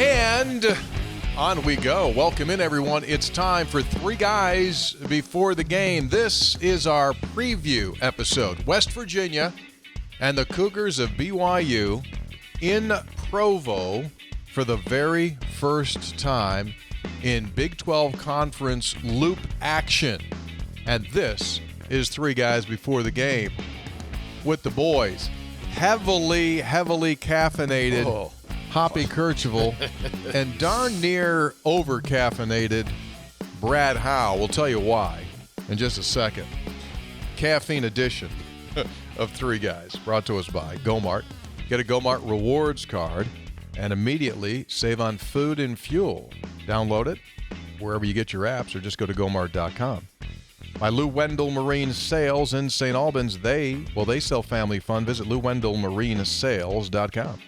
And on we go. Welcome in, everyone. It's time for Three Guys Before the Game. This is our preview episode. West Virginia and the Cougars of BYU in Provo for the very first time in Big 12 Conference loop action. And this is Three Guys Before the Game with the boys. Heavily caffeinated Hoppy Kercheval and darn near over-caffeinated Brad Howe. We'll tell you why in just a second. Caffeine edition of Three Guys brought to us by Gomart. Get a Gomart rewards card and immediately save on food and fuel. Download it wherever you get your apps or just go to Gomart.com. By Lou Wendell Marine Sales in St. Albans. They sell family fun. Visit LouWendellMarineSales.com.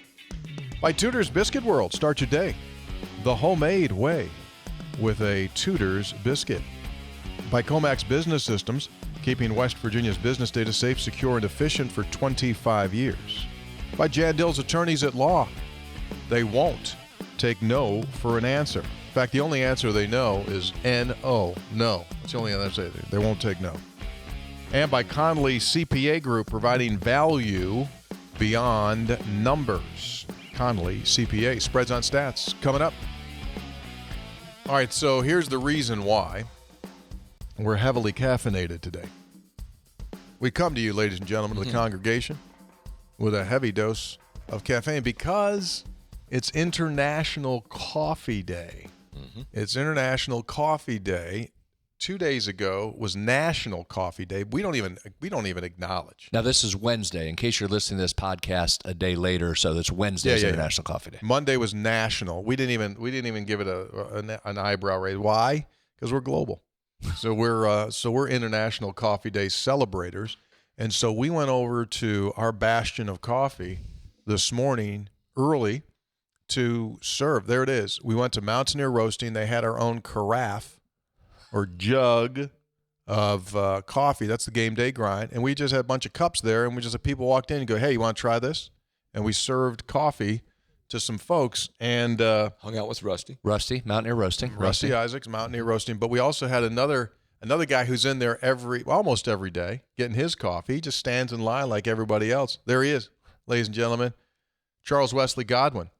By Tudor's Biscuit World. Start your day the homemade way with a Tudor's biscuit. By Comax Business Systems, keeping West Virginia's business data safe, secure, and efficient for 25 years. By Jan Dill's Attorneys at Law. They won't take no for an answer. In fact, the only answer they know is N-O, no. That's the only answer they won't take no. And by Conley CPA Group, providing value beyond numbers. Conley CPA. Spreads on Stats coming up. All right, so here's the reason why we're heavily caffeinated today. We come to you, ladies and gentlemen, of the congregation, with a heavy dose of caffeine because it's International Coffee Day. It's International Coffee Day. 2 days ago was National Coffee Day. We don't even acknowledge. Now this is Wednesday. In case you're listening to this podcast a day later, so that's Wednesday's International Coffee Day. Monday was National. We didn't even give it an eyebrow raise. Why? Because we're global. So we're International Coffee Day celebrators, and so we went over to our bastion of coffee this morning early to serve. There it is. We went to Mountaineer Roasting. They had our own carafe or jug of coffee. That's the game day grind. And we just had a bunch of cups there, and people walked in and go, hey, you want to try this? And we served coffee to some folks and hung out with Rusty, Mountaineer Roasting. Rusty Isaacs, Mountaineer Roasting. But we also had another guy who's in there almost every day getting his coffee. He just stands in line like everybody else. There he is, ladies and gentlemen. Charles Wesley Godwin.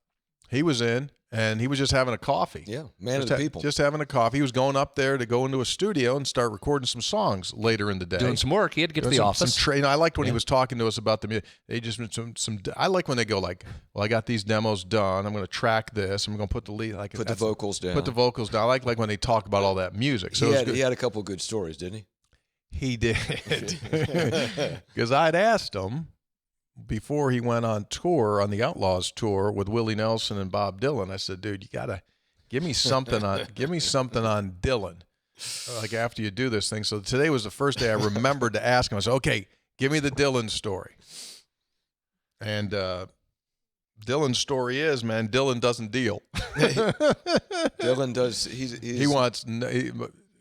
He was in, and he was just having a coffee. Yeah, man of the people. Just having a coffee. He was going up there to go into a studio and start recording some songs later in the day. Doing some work. He had to get to the office. I liked when he was talking to us about the music. They just I like when they go like, well, I got these demos done. I'm going to track this. I'm going to put the lead. Put the vocals down. Put the vocals down. I like when they talk about all that music. So he had a couple of good stories, didn't he? He did. Because I'd asked him before he went on tour, on the Outlaws tour with Willie Nelson and Bob Dylan. I said, dude, you gotta give me something on Dylan, like after you do this thing. So today was the first day I remembered to ask him. I said, okay, give me the Dylan story. And Dylan's story is, man, Dylan doesn't deal. Dylan does.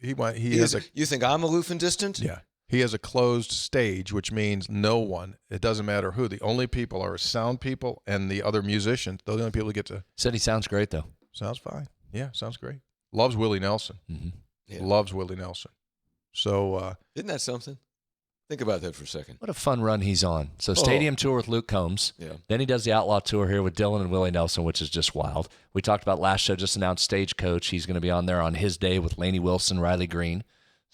You think I'm aloof and distant? Yeah. He has a closed stage, which means no one, it doesn't matter who. The only people are sound people and the other musicians. Those are the only people who get to. Said he sounds great, though. Sounds fine. Yeah, sounds great. Loves Willie Nelson. Mm-hmm. Yeah. Loves Willie Nelson. So. Isn't that something? Think about that for a second. What a fun run he's on. So stadium tour with Luke Combs. Yeah. Then he does the Outlaw tour here with Dylan and Willie Nelson, which is just wild. We talked about last show, just announced Stagecoach. He's going to be on there on his day with Laney Wilson, Riley Green.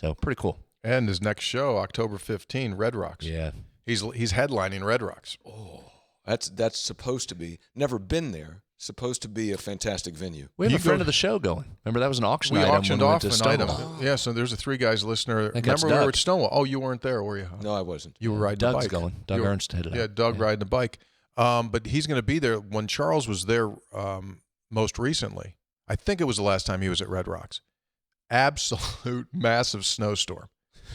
So pretty cool. And his next show, October 15, Red Rocks. Yeah. He's headlining Red Rocks. Oh, that's supposed to be, never been there, supposed to be a fantastic venue. We have a friend of the show going. Remember, that was an auction item. We auctioned off an item. Yeah, so there's a Three Guys listener. Remember we were at Stonewall? Oh, you weren't there, were you? No, I wasn't. You were riding Doug's the bike. Going. Doug Ernst headed up. Yeah, Doug riding the bike. But he's going to be there. When Charles was there most recently, I think it was the last time he was at Red Rocks, absolute massive snowstorm.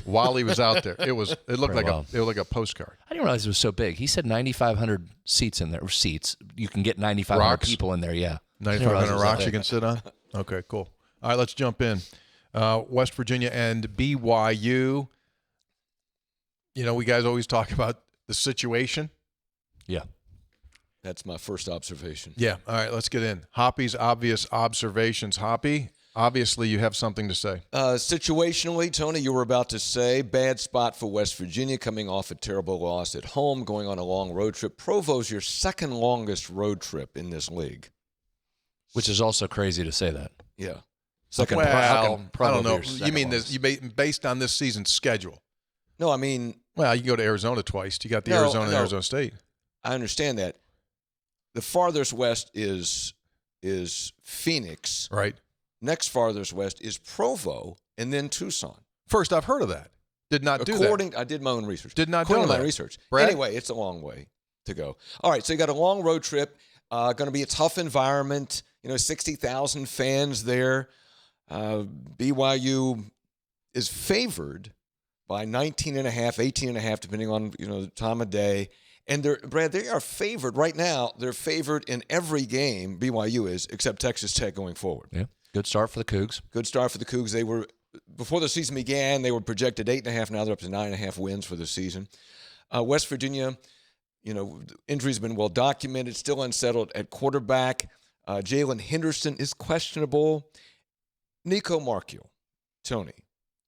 While he was out there, it looked like a postcard. I didn't realize it was so big. He said 9,500 seats in there. Or seats. You can get 9,500 people in there. Yeah, 9,500 rocks you can sit on. Okay, cool. All right, let's jump in. West Virginia and BYU. You know, we guys always talk about the situation. Yeah. That's my first observation. Yeah. All right, let's get in. Hoppy's obvious observations. Hoppy, obviously you have something to say. Situationally, Tony, you were about to say, bad spot for West Virginia coming off a terrible loss at home, going on a long road trip. Provo's your second longest road trip in this league. Which is also crazy to say that. Yeah. Second, Well, how can I Provo don't be know. your You second mean longest? this? Based on this season's schedule? No, I mean, Well, you can go to Arizona twice. You got the No, Arizona and no. Arizona State. I understand that. The farthest west is Phoenix. Right. Next farthest west is Provo, and then Tucson. First, I've heard of that. Did not do that. I did my own research. Did not According know to my that. research. Brad? Anyway, it's a long way to go. All right, so you got a long road trip. Going to be a tough environment. 60,000 fans there. BYU is favored by 19.5, 18.5, depending on the time of day. And Brad, they are favored right now. They're favored in every game. BYU is, except Texas Tech going forward. Yeah, good start for the Cougs. Good start for the Cougs. They were, before the season began, they were projected 8.5. Now they're up to 9.5 wins for the season. West Virginia, injuries have been well documented. Still unsettled at quarterback. Jalen Henderson is questionable. Nico Marchiol, Tony,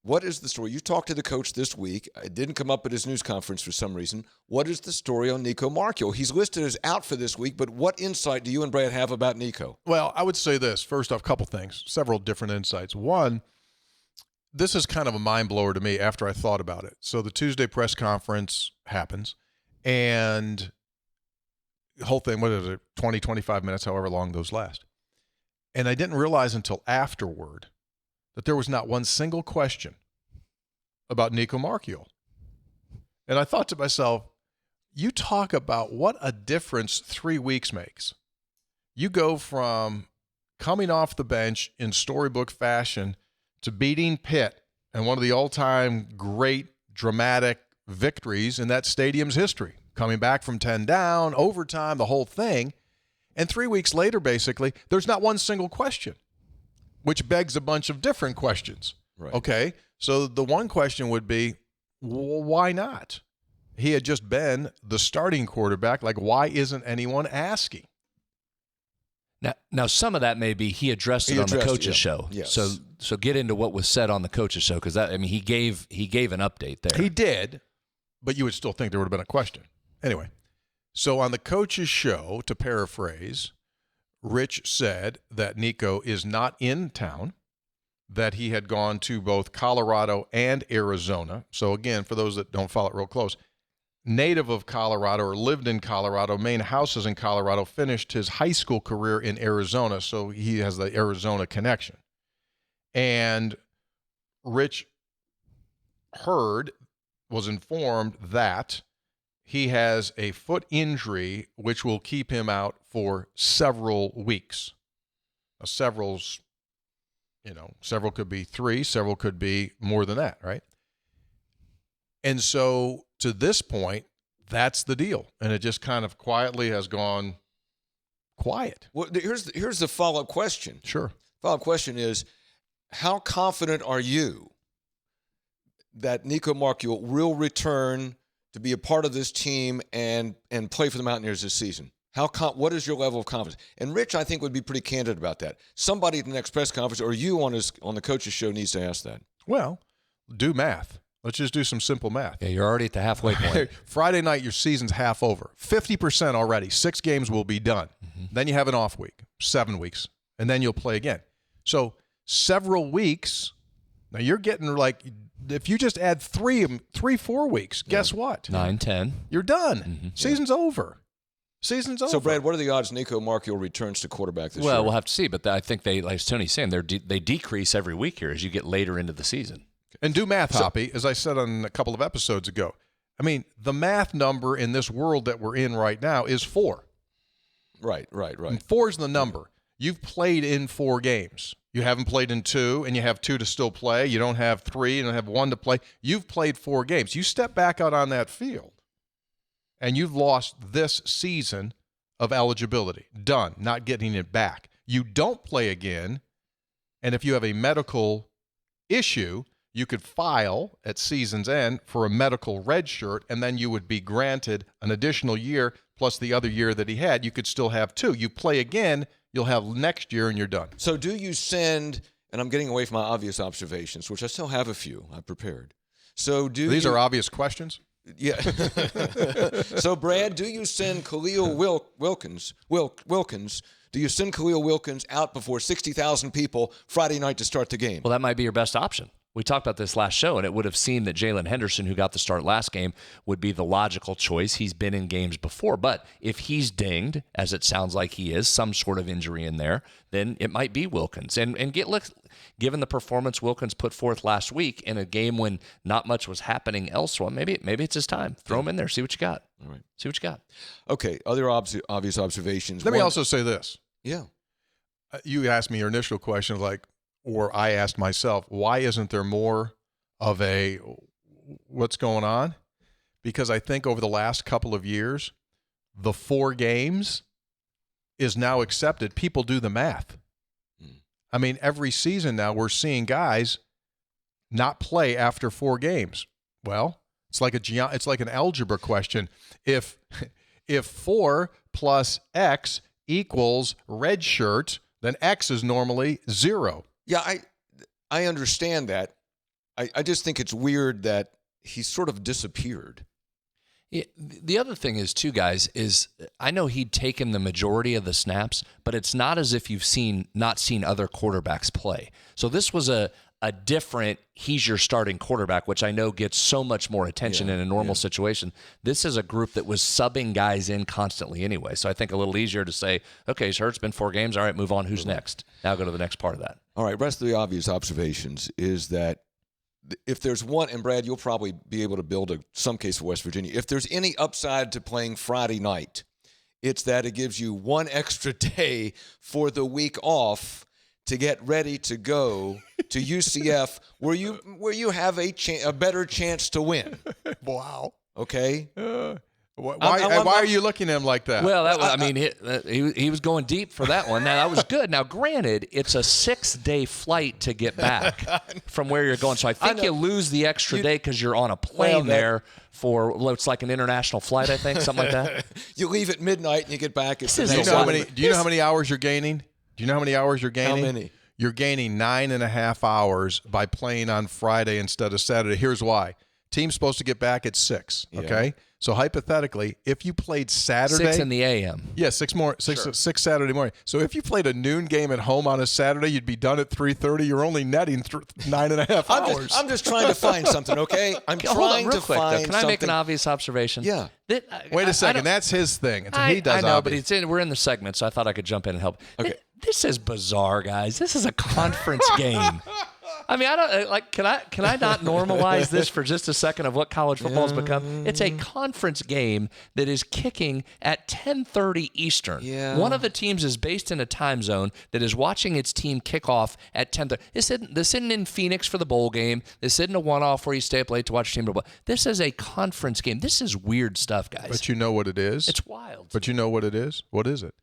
what is the story? You talked to the coach this week. It didn't come up at his news conference for some reason. What is the story on Nico Marchiol? He's listed as out for this week, but what insight do you and Brad have about Nico? Well, I would say this. First off, a couple things, several different insights. One, this is kind of a mind blower to me after I thought about it. So the Tuesday press conference happens, and the whole thing, what is it, 20, 25 minutes, however long those last. And I didn't realize until afterward that there was not one single question about Nico Marchiol. And I thought to myself, you talk about what a difference 3 weeks makes. You go from coming off the bench in storybook fashion to beating Pitt and one of the all-time great dramatic victories in that stadium's history, coming back from 10 down, overtime, the whole thing. And 3 weeks later, basically, there's not one single question, which begs a bunch of different questions. Right. Okay, so the one question would be, why not? He had just been the starting quarterback. Like, why isn't anyone asking? Now, some of that may be he addressed it on the coach's show. Yes. So get into what was said on the coach's show, because he gave an update there. He did, but you would still think there would have been a question. Anyway, so on the coach's show, to paraphrase, Rich said that Nico is not in town, that he had gone to both Colorado and Arizona. So again, for those that don't follow it real close, native of Colorado or lived in Colorado, main house is in Colorado, finished his high school career in Arizona, so he has the Arizona connection. And Rich was informed that he has a foot injury which will keep him out for several weeks. Now, several could be 3, several could be more than that, right? And so to this point, that's the deal. And it just kind of quietly has gone quiet. Well, here's the follow-up question. Sure. Follow-up question is, how confident are you that Nico Marchiol will return to be a part of this team and play for the Mountaineers this season? What is your level of confidence? And Rich, I think, would be pretty candid about that. Somebody at the next press conference, or you on the coach's show, needs to ask that. Well, do math. Let's just do some simple math. Yeah, you're already at the halfway point. Friday night, your season's half over. 50% already. 6 games will be done. Mm-hmm. Then you have an off week, 7 weeks, and then you'll play again. So several weeks. Now you're getting if you just add 4 weeks, guess what? 9, 10. You're done. Mm-hmm. Season's over. Season's over. So, Brad, what are the odds Nico Marchiol returns to quarterback this year? Well, we'll have to see, but I think they, like Tony's saying, they decrease every week here as you get later into the season. And do math, Hoppy, as I said on a couple of episodes ago. I mean, the math number in this world that we're in right now is 4. Right. And 4 is the number. You've played in 4 games. You haven't played in 2, and you have 2 to still play. You don't have 3, and you don't have 1 to play. You've played 4 games. You step back out on that field, and you've lost this season of eligibility. Done. Not getting it back. You don't play again, and if you have a medical issue, you could file at season's end for a medical red shirt, and then you would be granted an additional year plus the other year that he had. You could still have 2. You play again, you'll have next year, and you're done. So do you send, and I'm getting away from my obvious observations, which I still have a few I prepared. So These are obvious questions? Yeah. So, Brad, do you send Khalil Wilkins, do you send Khalil Wilkins out before 60,000 people Friday night to start the game? Well, that might be your best option. We talked about this last show, and it would have seemed that Jalen Henderson, who got the start last game, would be the logical choice. He's been in games before, but if he's dinged, as it sounds like he is, some sort of injury in there, then it might be Wilkins. Given the performance Wilkins put forth last week in a game when not much was happening elsewhere, maybe it's his time. Throw him in there. See what you got. All right. See what you got. Okay. Other obvious observations. Let me also say this. Yeah. You asked me your initial question, or I asked myself, why isn't there more of a what's going on? Because I think over the last couple of years, the 4 games is now accepted. People do the math. I mean, every season now we're seeing guys not play after 4 games. Well, it's like an algebra question. If 4 plus X equals red shirt, then X is normally 0. Yeah, I understand that. I just think it's weird that he sort of disappeared. Yeah, the other thing is, too, guys, is I know he'd taken the majority of the snaps, but it's not as if you've not seen other quarterbacks play. So this was a different, he's your starting quarterback, which I know gets so much more attention in a normal situation. This is a group that was subbing guys in constantly anyway. So I think a little easier to say, okay, he's hurt, it's been 4 games. All right, move on. Who's next? Now go to the next part of that. All right, rest of the obvious observations is that if there's one, and Brad, you'll probably be able to build some case for West Virginia. If there's any upside to playing Friday night, it's that it gives you 1 extra day for the week off to get ready to go to UCF, where you have a better chance to win. Wow. Okay. Why are you looking at him like that? Well, he was going deep for that one. Now, that was good. Now, granted, it's a 6-day flight to get back from where you're going. So I think you lose the extra day because you're on a plane there for, it's like an international flight, I think, something like that. You leave at midnight and you get back at do you know how many hours you're gaining? Do you know how many hours you're gaining? How many? You're gaining 9.5 hours by playing on Friday instead of Saturday. Here's why. Team's supposed to get back at 6, okay? Yeah. So hypothetically, if you played Saturday, 6 in the a.m. Yeah, 6 Saturday morning. So if you played a noon game at home on a Saturday, you'd be done at 3:30. You're only netting 9.5 hours. I'm just trying to find something, okay? I'm trying to find something. Can I make an obvious observation? Yeah. Wait a second. That's his thing. He does. I know, but we're in the segment, so I thought I could jump in and help. Okay. This is bizarre, guys. This is a conference game. I mean, I don't Can I not normalize this for just a second of what college football has become? It's a conference game that is kicking at 10:30 Eastern. Yeah. One of the teams is based in a time zone that is watching its team kick off at 10:30. This isn't in Phoenix for the bowl game. This isn't a one-off where you stay up late to watch your team. This is a conference game. This is weird stuff, guys. But you know what it is? It's wild. But you know what it is? What is it?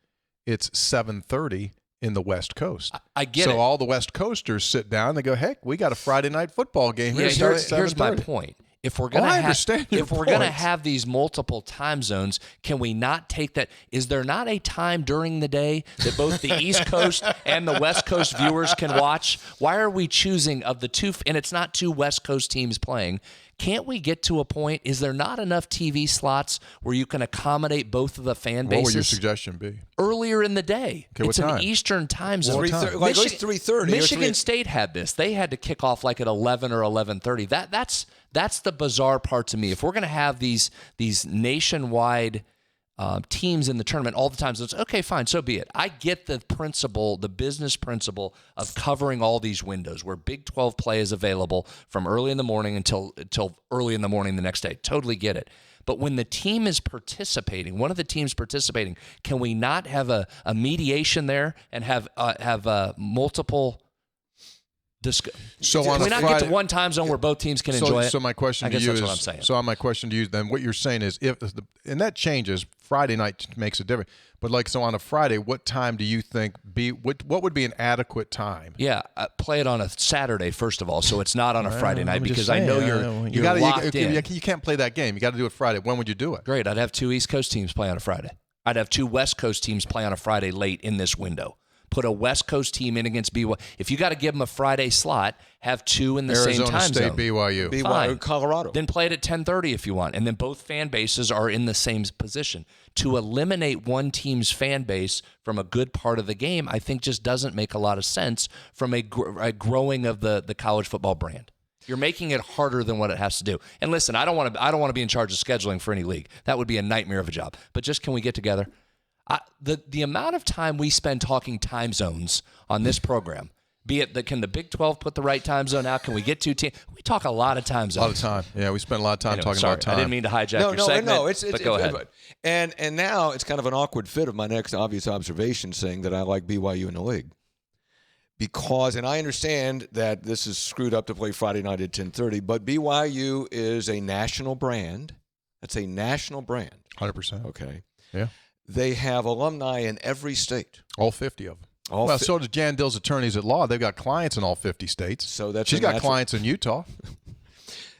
It's 7:30. In the West Coast. I get it. So all the West Coasters sit down and they go, heck, we got a Friday night football game here. Here's my point. If we're going to have these multiple time zones, can we not take that? Is there not a time during the day that both the East Coast and the West Coast viewers can watch? Why are we choosing of the two? And it's not 2 West Coast teams playing. Can't we get to a point? Is there not enough TV slots where you can accommodate both of the fan bases? What would your suggestion be? Earlier in the day. Okay, it's an Eastern time zone. Like at least 3:30. Michigan State had this. They had to kick off like at 11 or 11:30. That's the bizarre part to me. If we're going to have these nationwide teams in the tournament all the time, so it's okay, fine, so be it. I get the principle, the business principle of covering all these windows where Big 12 play is available from early in the morning until early in the morning the next day. Totally get it. But when the team is participating, one of the teams participating, can we not have a mediation there and have multiple So can on we a not Friday, get to one time zone where both teams can enjoy it? So my question to you is, what I'm saying. So my question to you then, what you're saying is, and that changes. Friday night makes a difference. But so on a Friday, what time do you think what would be an adequate time? Yeah, play it on a Saturday first of all, so it's not on a Friday night because I know you're locked in. You can't play that game. You got to do it Friday. When would you do it? Great. I'd have 2 East Coast teams play on a Friday. I'd have 2 West Coast teams play on a Friday late in this window. Put a West Coast team in against BYU. If you got to give them a Friday slot, have 2 in the same time Arizona zone. State, BYU. BYU, Colorado. Then play it at 10:30 if you want, and then both fan bases are in the same position. To eliminate one team's fan base from a good part of the game, I think just doesn't make a lot of sense from a growing of the college football brand. You're making it harder than what it has to do. And listen, I don't want to be in charge of scheduling for any league. That would be a nightmare of a job. But just can we get together? The amount of time we spend talking time zones on this program, be it can the Big 12 put the right time zone out? Can we get 2 teams? We talk a lot of time zones. A lot of time. Yeah, we spend a lot of time talking about time. I didn't mean to hijack your segment. But go ahead. And now it's kind of an awkward fit of my next obvious observation saying that I like BYU in the league. Because, and I understand that this is screwed up to play Friday night at 10:30, but BYU is a national brand. That's a national brand. 100%. Okay. Yeah. They have alumni in every state. All 50 of them. So does Jan Dill's attorneys at law. They've got clients in all 50 states. So she's got clients in Utah.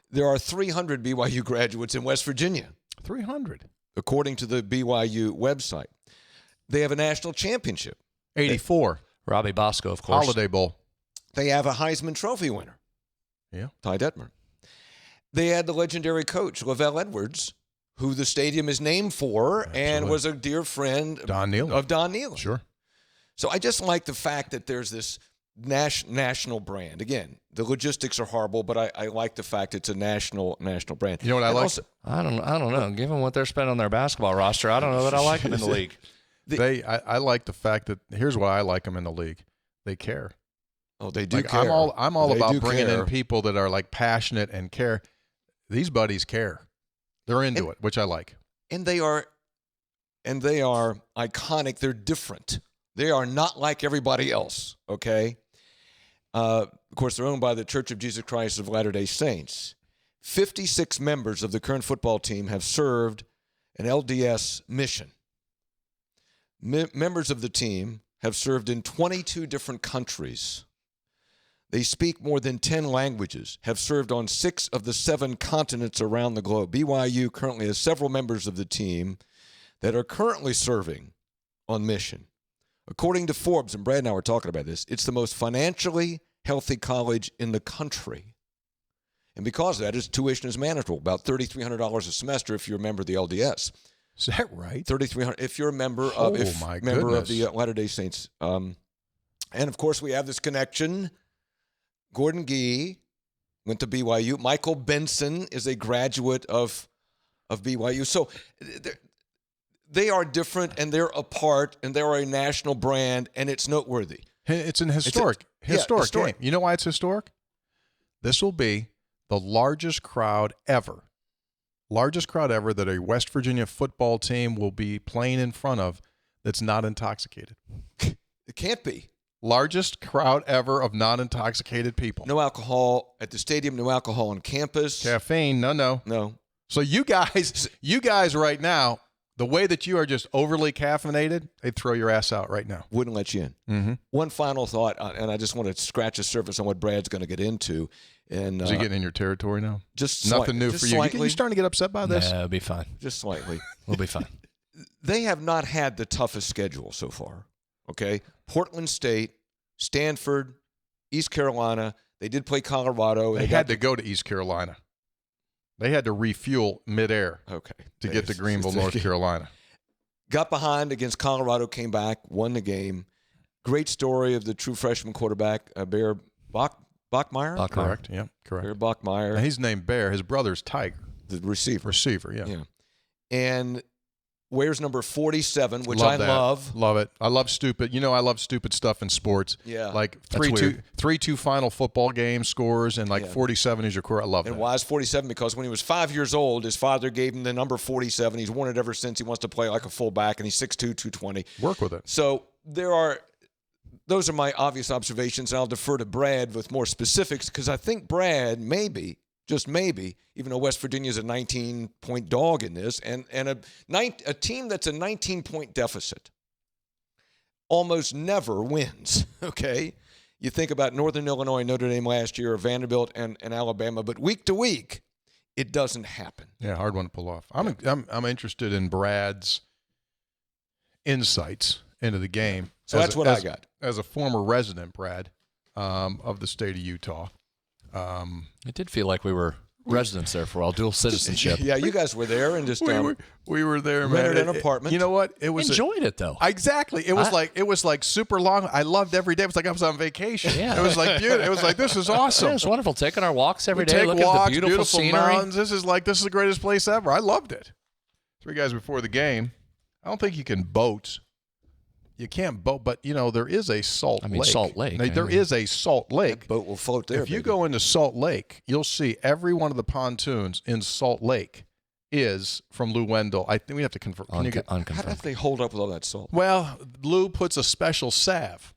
There are 300 BYU graduates in West Virginia. 300. According to the BYU website. They have a national championship. 84. Robbie Bosco, of course. Holiday Bowl. They have a Heisman Trophy winner. Yeah. Ty Detmer. They had the legendary coach, Lavelle Edwards, who the stadium is named for. Absolutely. And was a dear friend of Don Nealon. Sure. So I just like the fact that there's this national brand. Again, the logistics are horrible, but I like the fact it's a national brand. You know what I like? Also, I don't know. Given what they're spending on their basketball roster, I don't know that I like them in the league. I like the fact that here's why I like them in the league. They care. Oh, they do care. I'm all about bringing in people that are like passionate and care. These buddies care. They're into it, which I like. And they are iconic. They're different. They are not like everybody else, okay? Of course, they're owned by the Church of Jesus Christ of Latter-day Saints. 56 members of the current football team have served an LDS mission. Members of the team have served in 22 different countries. They speak more than 10 languages, have served on 6 of the 7 continents around the globe. BYU currently has several members of the team that are currently serving on mission. According to Forbes, and Brad and I were talking about this, it's the most financially healthy college in the country. And because of that, its tuition is manageable, about $3,300 a semester if you're a member of the LDS. Is that right? $3,300 if you're a member of the Latter-day Saints. And of course, we have this connection. Gordon Gee went to BYU. Michael Benson is a graduate of BYU. So they are different, and they're apart, and they're a national brand, and it's noteworthy. It's an historic game. You know why it's historic? This will be the largest crowd ever that a West Virginia football team will be playing in front of that's not intoxicated. It can't be. Largest crowd ever of non-intoxicated people. No alcohol at the stadium, no alcohol on campus. Caffeine, no. So you guys right now, the way that you are just overly caffeinated, they'd throw your ass out right now. Wouldn't let you in. Mm-hmm. One final thought, and I just want to scratch the surface on what Brad's going to get into. And is he getting in your territory now? Just nothing new for you. Slightly. You starting to get upset by this? No, it'll be fine. Just slightly. We'll be fine. They have not had the toughest schedule so far. Okay, Portland State, Stanford, East Carolina. They did play Colorado. They had to go to East Carolina. They had to refuel midair. Okay, to get to Greenville, North Carolina. Got behind against Colorado, came back, won the game. Great story of the true freshman quarterback, Bear Bachmeier. Correct. Yeah, correct. Bear Bachmeier. Now, he's named Bear. His brother's Tiger. The receiver. Yeah. And wears number 47, which love I love. Love it. I love stupid. You know, I love stupid stuff in sports. Yeah. Like 3-2 final football game scores, and 47 is your core. I love that. And why is 47? Because when he was 5 years old, his father gave him the number 47. He's worn it ever since. He wants to play like a fullback, and he's 6'2", 220. Work with it. So there are those are my obvious observations, and I'll defer to Brad with more specifics because I think Brad maybe, just maybe, even though West Virginia's a 19-point dog in this, and a team that's a 19-point deficit almost never wins, okay? You think about Northern Illinois, Notre Dame last year, or Vanderbilt and Alabama, but week to week, it doesn't happen. Yeah, hard one to pull off. I'm interested in Brad's insights into the game. So that's what I got. As a former resident, Brad, of the state of Utah. It did feel like we were residents there for a while, dual citizenship. Yeah, you guys were there and just we were there, rented man. an apartment. You know what? It was enjoyed it though. Exactly. It was like super long. I loved every day. It was like I was on vacation. Yeah. It was like beautiful. It was like this is awesome. Yeah, it was wonderful. Taking our walks every day, Take looking walks, at the beautiful scenery. mountains. This is the greatest place ever. I loved it. 3 guys before the game. I don't think you can boat. You can't boat, but there is a Salt Lake. Salt Lake. There is a Salt Lake. That boat will float there. If you go into Salt Lake, you'll see every one of the pontoons in Salt Lake is from Lou Wendell. I think we have to confirm. How do they hold up with all that salt? Well, Lou puts a special salve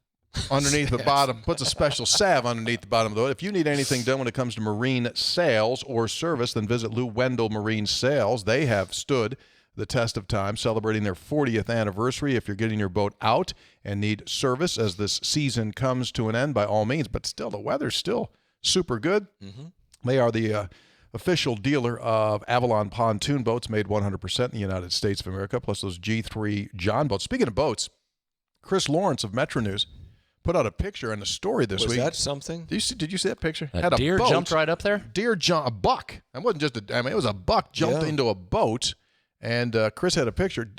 underneath the bottom. Puts a special salve underneath the bottom of the boat. If you need anything done when it comes to marine sales or service, then visit Lou Wendell Marine Sales. They have stood the test of time, celebrating their 40th anniversary. If you're getting your boat out and need service as this season comes to an end, by all means, but still, the weather's still super good. Mm-hmm. They are the official dealer of Avalon pontoon boats, made 100% in the United States of America, plus those G3 John boats. Speaking of boats, Chris Lawrence of Metro News put out a picture and a story this week. Was that something? Did you see that picture? Had a deer jumped right up there? A buck. It wasn't just it was a buck jumped into a boat. And Chris had a picture.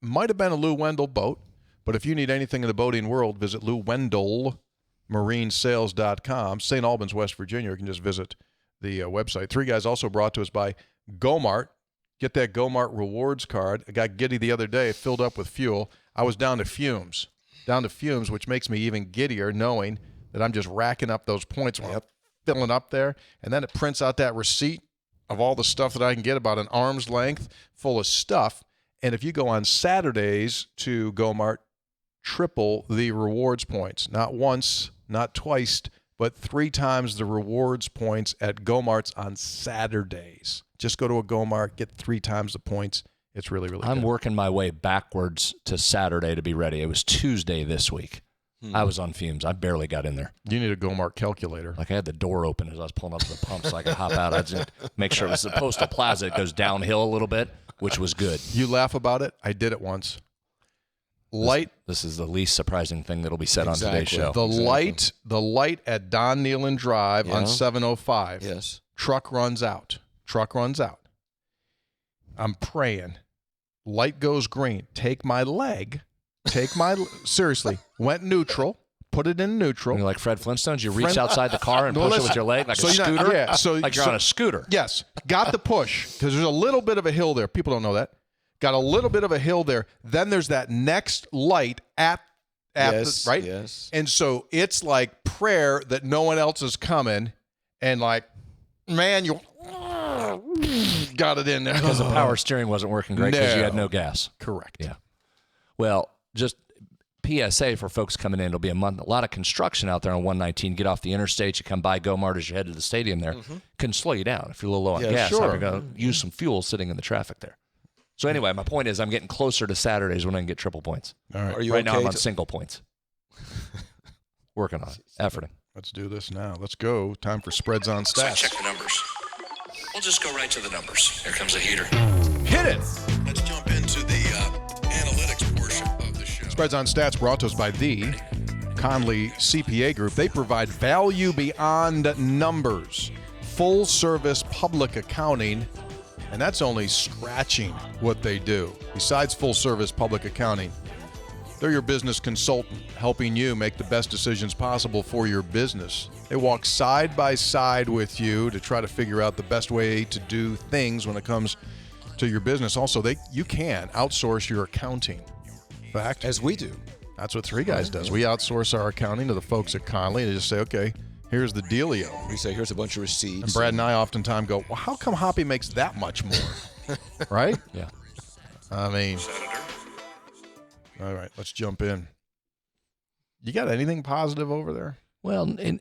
Might have been a Lou Wendell boat, but if you need anything in the boating world, visit LouWendellMarineSales.com. St. Albans, West Virginia. You can just visit the website. 3 guys also brought to us by Gomart. Get that Gomart rewards card. I got giddy the other day, filled up with fuel. I was down to fumes, which makes me even giddier knowing that I'm just racking up those points when I'm filling up there. And then it prints out that receipt of all the stuff that I can get, about an arm's length full of stuff. And if you go on Saturdays to Gomart, triple the rewards points. Not once, not twice, but 3 times the rewards points at Gomart's on Saturdays. Just go to a Gomart, get 3 times the points. It's really, really good. I'm working my way backwards to Saturday to be ready. It was Tuesday this week. I was on fumes. I barely got in there. You need a Gomart calculator. Like I had the door open as I was pulling up to the pump so I could hop out. I just make sure it was the Postal Plaza. It goes downhill a little bit, which was good. You laugh about it. I did it once. This is the least surprising thing that'll be said on today's show. The light at Don Nealon Drive on 705. Yes. Truck runs out. I'm praying. Light goes green. Seriously, went neutral, put it in neutral. You're like Fred Flintstones, you reach outside the car and push it with your leg like a scooter? Like you're on a scooter. Yes, got the push, because there's a little bit of a hill there. People don't know that. Got a little bit of a hill there. Then there's that next light at right? Yes. And so it's like prayer that no one else is coming, and like, man, you got it in there. Because the power steering wasn't working great because you had no gas. Correct. Yeah. Well, just PSA for folks coming in. It'll be a lot of construction out there on 119. Get off the interstate. You come by Gomart as you head to the stadium there. Can slow you down if you're a little low on gas. Sure. You're going to use some fuel sitting in the traffic there. So anyway, my point is I'm getting closer to Saturdays when I can get triple points. All right. Are you right now I'm on single points. Working on it. Efforting. Let's do this now. Let's go. Time for Spreads on Stats. So check the numbers. We'll just go right to the numbers. Here comes a heater. Hit it. Let's jump into the analytics portion of the show. Spreads on Stats brought to us by the Conley CPA Group. They provide value beyond numbers, full service public accounting, and that's only scratching what they do. Besides full service public accounting, they're your business consultant, helping you make the best decisions possible for your business. They walk side by side with you to try to figure out the best way to do things when it comes to your business. Also, you can outsource your accounting. In fact, As we do. that's what 3 guys does. We outsource our accounting to the folks at Conley. They just say, okay, here's the dealio. We say, here's a bunch of receipts. And Brad and I oftentimes go, well, how come Hoppy makes that much more? Right? Yeah. I mean, all right, let's jump in. You got anything positive over there? Well, in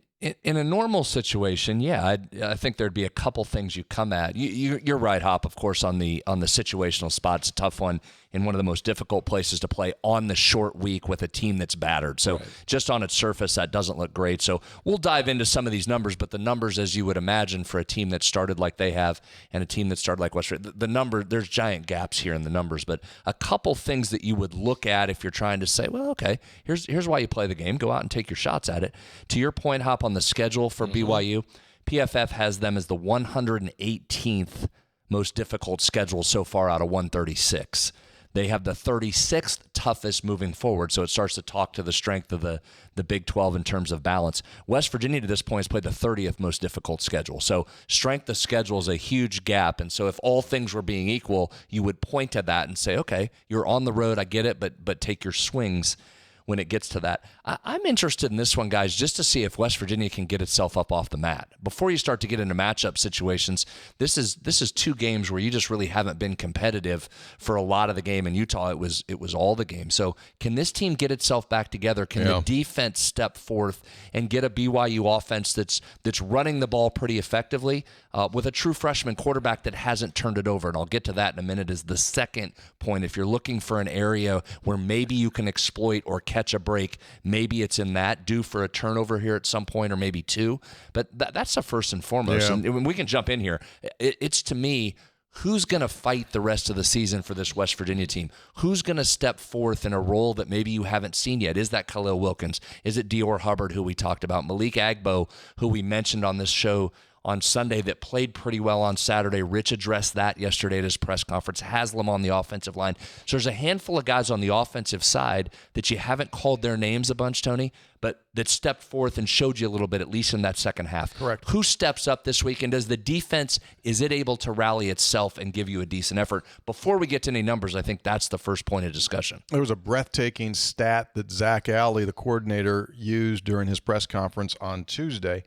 a normal situation, yeah, I think there'd be a couple things you come at. You're right, Hop. Of course, on the situational spot, it's a tough one in one of the most difficult places to play on the short week with a team that's battered. So just on its surface, that doesn't look great. So we'll dive into some of these numbers, but the numbers, as you would imagine, for a team that started like they have and a team that started like West Virginia, the number, there's giant gaps here in the numbers. But a couple things that you would look at if you're trying to say, well, okay, here's why you play the game. Go out and take your shots at it. To your point, Hop, on the schedule for BYU, PFF has them as the 118th most difficult schedule so far out of 136. They have the 36th toughest moving forward, so it starts to talk to the strength of the Big 12 in terms of balance. West Virginia to this point has played the 30th most difficult schedule. So strength of schedule is a huge gap, and so if all things were being equal, you would point to that and say, okay, you're on the road, I get it, but take your swings when it gets to that. I'm interested in this one, guys, just to see if West Virginia can get itself up off the mat. Before you start to get into matchup situations, this is 2 games where you just really haven't been competitive for a lot of the game. In Utah, it was all the game. So can this team get itself back together? Can the defense step forth and get a BYU offense that's running the ball pretty effectively with a true freshman quarterback that hasn't turned it over? And I'll get to that in a minute as the second point. If you're looking for an area where maybe you can exploit or catch a break, maybe it's in that, due for a turnover here at some point, or maybe 2. But that's the first and foremost. And when we can jump in here, it's to me, who's going to fight the rest of the season for this West Virginia team? Who's going to step forth in a role that maybe you haven't seen yet? Is that Khalil Wilkins? Is it Dior Hubbard, who we talked about? Malik Agbo, who we mentioned on this show on Sunday, that played pretty well on Saturday. Rich addressed that yesterday at his press conference. Haslam on the offensive line. So there's a handful of guys on the offensive side that you haven't called their names a bunch, Tony, but that stepped forth and showed you a little bit, at least in that second half. Correct. Who steps up this week, and does the defense, is it able to rally itself and give you a decent effort? Before we get to any numbers, I think that's the first point of discussion. There was a breathtaking stat that Zach Alley, the coordinator, used during his press conference on Tuesday.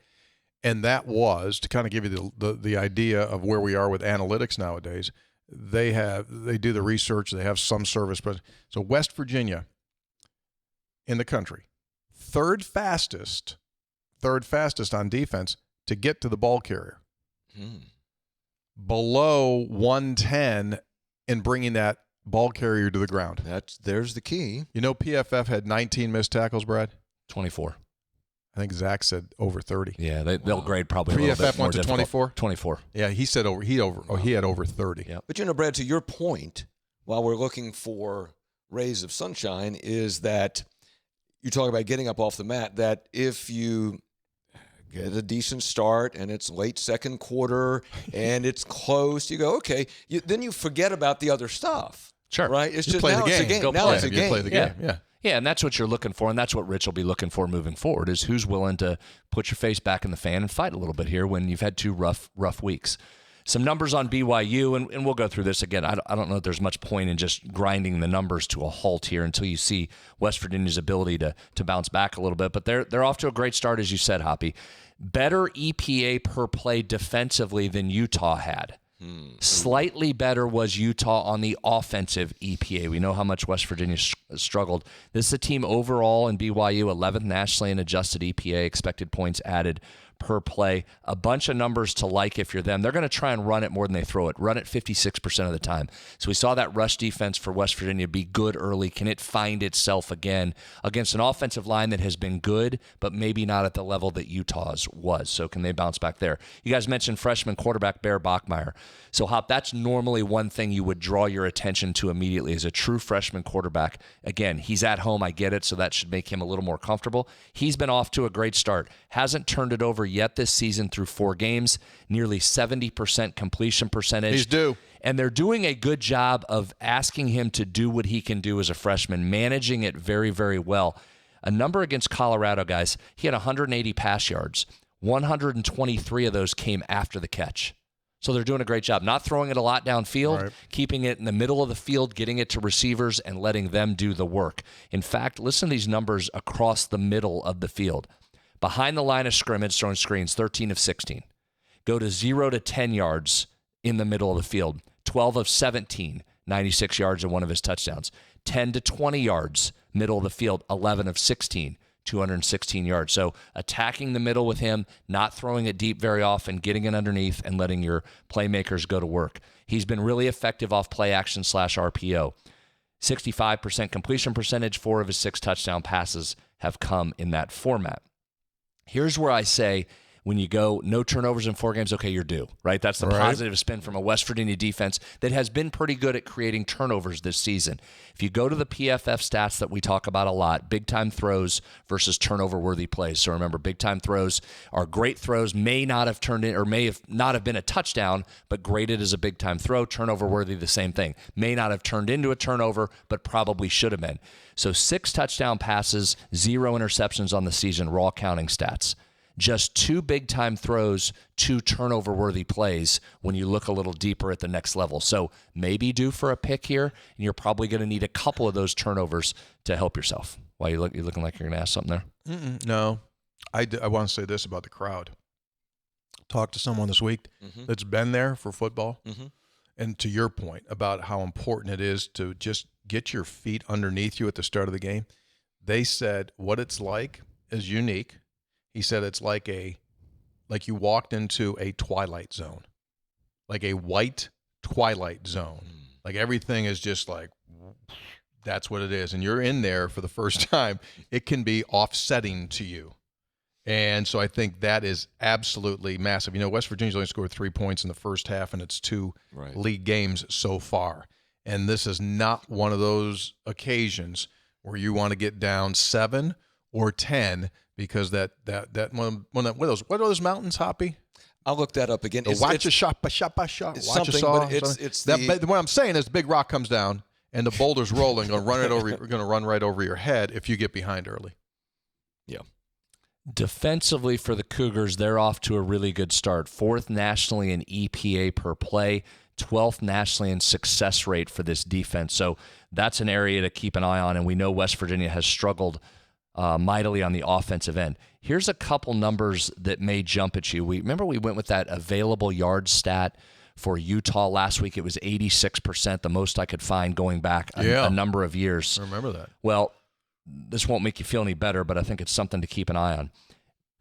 And that was to kind of give you the idea of where we are with analytics nowadays. They do the research. They have some service. So West Virginia in the country, third fastest on defense to get to the ball carrier. Below 110 in bringing that ball carrier to the ground. There's the key. You know, PFF had 19 missed tackles, Brad? 24. I think Zach said over 30. Yeah, they'll grade probably a little bit more went to 24? 24. Yeah, he said he had over 30. Yep. But, Brad, to your point, while we're looking for rays of sunshine, is that you talk about getting up off the mat, that if you get a decent start and it's late second quarter and it's close, you go, okay, then you forget about the other stuff. Sure. Right? It's You just play now the it's a game. game. Now it's a game. You play the game, yeah. Yeah, and that's what you're looking for, and that's what Rich will be looking for moving forward, is who's willing to put your face back in the fan and fight a little bit here when you've had 2 rough weeks. Some numbers on BYU, and we'll go through this again. I don't know if there's much point in just grinding the numbers to a halt here until you see West Virginia's ability to bounce back a little bit, but they're off to a great start, as you said, Hoppy. Better EPA per play defensively than Utah had. Slightly better was Utah on the offensive EPA. We know how much West Virginia struggled. This is a team overall in BYU, 11th nationally in adjusted EPA, expected points added per play. A bunch of numbers to like if you're them. They're going to try and run it more than they throw it. Run it 56% of the time. So we saw that rush defense for West Virginia be good early. Can it find itself again against an offensive line that has been good, but maybe not at the level that Utah's was? So can they bounce back there? You guys mentioned freshman quarterback Bear Bachmeier. So, Hop, that's normally one thing you would draw your attention to immediately as a true freshman quarterback. Again, he's at home. I get it, so that should make him a little more comfortable. He's been off to a great start. Hasn't turned it over yet this season through 4 games. Nearly 70% completion percentage. He's due. And they're doing a good job of asking him to do what he can do as a freshman, managing it very, very well. A number against Colorado, guys, he had 180 pass yards. 123 of those came after the catch. So they're doing a great job. Not throwing it a lot downfield, right, keeping it in the middle of the field, getting it to receivers, and letting them do the work. In fact, listen to these numbers across the middle of the field. Behind the line of scrimmage, throwing screens, 13 of 16. Go to 0 to 10 yards in the middle of the field, 12 of 17, 96 yards and 1 of his touchdowns. 10 to 20 yards, middle of the field, 11 of 16, 216 yards. So attacking the middle with him, not throwing it deep very often, getting it underneath, and letting your playmakers go to work. He's been really effective off play action / RPO. 65% completion percentage, 4 of his 6 touchdown passes have come in that format. Here's where I say, when you go no turnovers in 4 games, okay, you're due, right? That's the positive spin from a West Virginia defense that has been pretty good at creating turnovers this season. If you go to the PFF stats that we talk about a lot, big-time throws versus turnover-worthy plays. So remember, big-time throws are great throws, may not have turned in or may have not have been a touchdown, but graded as a big-time throw. Turnover-worthy, the same thing. May not have turned into a turnover, but probably should have been. So 6 touchdown passes, 0 interceptions on the season, raw counting stats. Just 2 big-time throws, 2 turnover-worthy plays when you look a little deeper at the next level. So maybe due for a pick here, and you're probably going to need a couple of those turnovers to help yourself. Why you looking like you're going to ask something there? No. I want to say this about the crowd. Talked to someone this week that's been there for football, and to your point about how important it is to just get your feet underneath you at the start of the game, they said what it's like is unique. He said it's like you walked into a twilight zone, like a white twilight zone. Like everything is just like, that's what it is. And you're in there for the first time. It can be offsetting to you. And so I think that is absolutely massive. You know, West Virginia's only scored 3 points in the first half, and it's 2 league games so far. And this is not one of those occasions where you want to get down 7 or 10 because that what are those mountains, Hoppy? I'll look that up again. It's what I'm saying is the big rock comes down and the boulder's rolling, going to run right over your head if you get behind early. Yeah. Defensively for the Cougars, they're off to a really good start. 4th nationally in EPA per play, 12th nationally in success rate for this defense. So that's an area to keep an eye on, and we know West Virginia has struggled mightily on the offensive end. Here's a couple numbers that may jump at you. Remember we went with that available yard stat for Utah last week. It was 86%, the most I could find going back a number of years. I remember that. Well, this won't make you feel any better, but I think it's something to keep an eye on.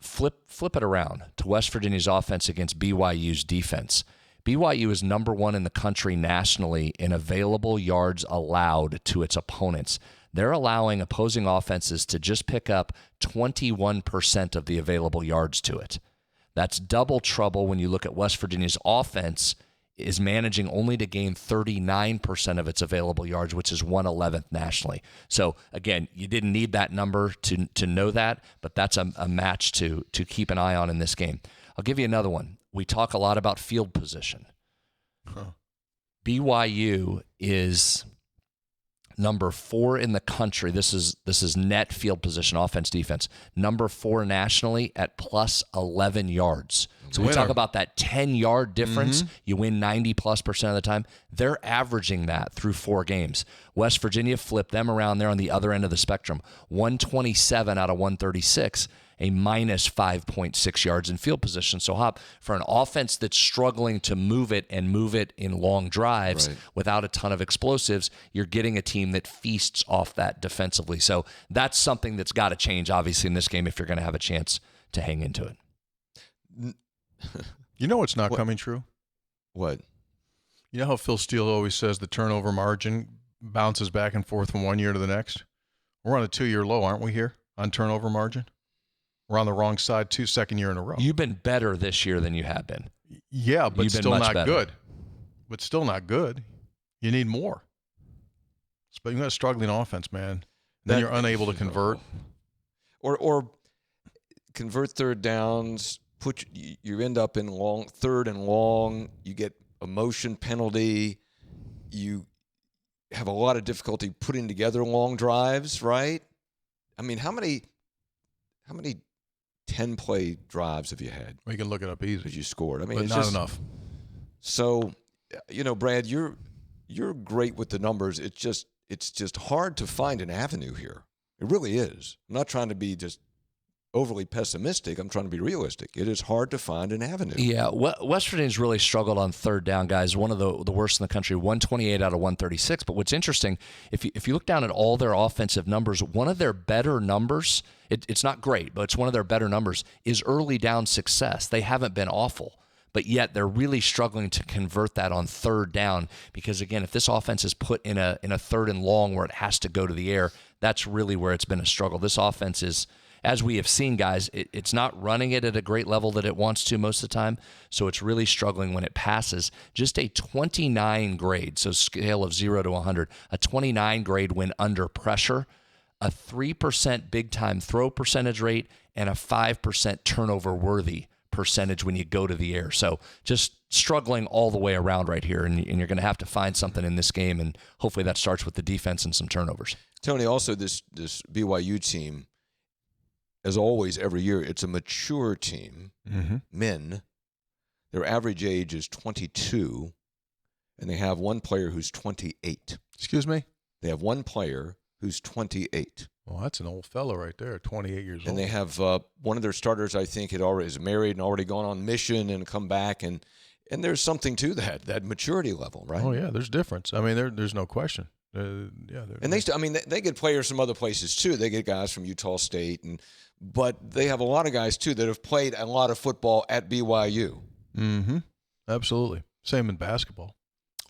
Flip it around to West Virginia's offense against BYU's defense. BYU is number 1 in the country nationally in available yards allowed to its opponents. They're allowing opposing offenses to just pick up 21% of the available yards to it. That's double trouble when you look at West Virginia's offense is managing only to gain 39% of its available yards, which is 111th nationally. So, again, you didn't need that number to know that, but that's a match to keep an eye on in this game. I'll give you another one. We talk a lot about field position. BYU is number 4 in the country. This is net field position, offense, defense. Number 4 nationally at plus 11 yards. So we talk about that 10-yard difference. You win 90+% of the time. They're averaging that through 4 games. West Virginia flipped them around there on the other end of the spectrum. 127 out of 136. A minus 5.6 yards in field position. So, Hop, for an offense that's struggling to move it in long drives without a ton of explosives, you're getting a team that feasts off that defensively. So that's something that's got to change, obviously, in this game if you're going to have a chance to hang into it. You know what's not coming true? What? You know how Phil Steele always says the turnover margin bounces back and forth from one year to the next? We're on a 2-year low, aren't we, here on turnover margin? We're on the wrong side, 2 year in a row. You've been better this year than you have been. Yeah, but still not better. good. But still not good. You need more. But you got a struggling offense, man. Then you're unable to convert. Or convert third downs. You end up in 3rd and long. You get a motion penalty. You have a lot of difficulty putting together long drives, right? I mean, how many 10-play drives have you had? We can look it up easy. That you scored. I mean, but it's not just enough. So, Brad, you're great with the numbers. It's just hard to find an avenue here. It really is. I'm not trying to be just overly pessimistic. I'm trying to be realistic. It is hard to find an avenue. Yeah, West Virginia's really struggled on third down, guys. One of the worst in the country, 128 out of 136. But what's interesting, if you look down at all their offensive numbers, one of their better numbers, it's not great, but it's one of their better numbers, is early down success. They haven't been awful, but yet they're really struggling to convert that on third down because, again, if this offense is put in a third and long where it has to go to the air, that's really where it's been a struggle. This offense is, as we have seen, guys, it's not running it at a great level that it wants to most of the time, so it's really struggling when it passes. Just a 29 grade, so scale of 0 to 100, a 29 grade when under pressure, a 3% big-time throw percentage rate, and a 5% turnover-worthy percentage when you go to the air. So just struggling all the way around right here, and you're going to have to find something in this game, and hopefully that starts with the defense and some turnovers. Tony, also this BYU team, as always, every year, it's a mature team. Mm-hmm. Men, their average age is 22, and they have one player who's 28. Excuse me? They have one player who's 28. Well, that's an old fellow right there, 28 years old. And they have one of their starters, I think, is married and already gone on mission and come back. And there's something to that maturity level, right? Oh, yeah, there's difference. I mean, there's no question. And they get players from other places, too. They get guys from Utah State, but they have a lot of guys, too, that have played a lot of football at BYU. Mm-hmm. Absolutely. Same in basketball.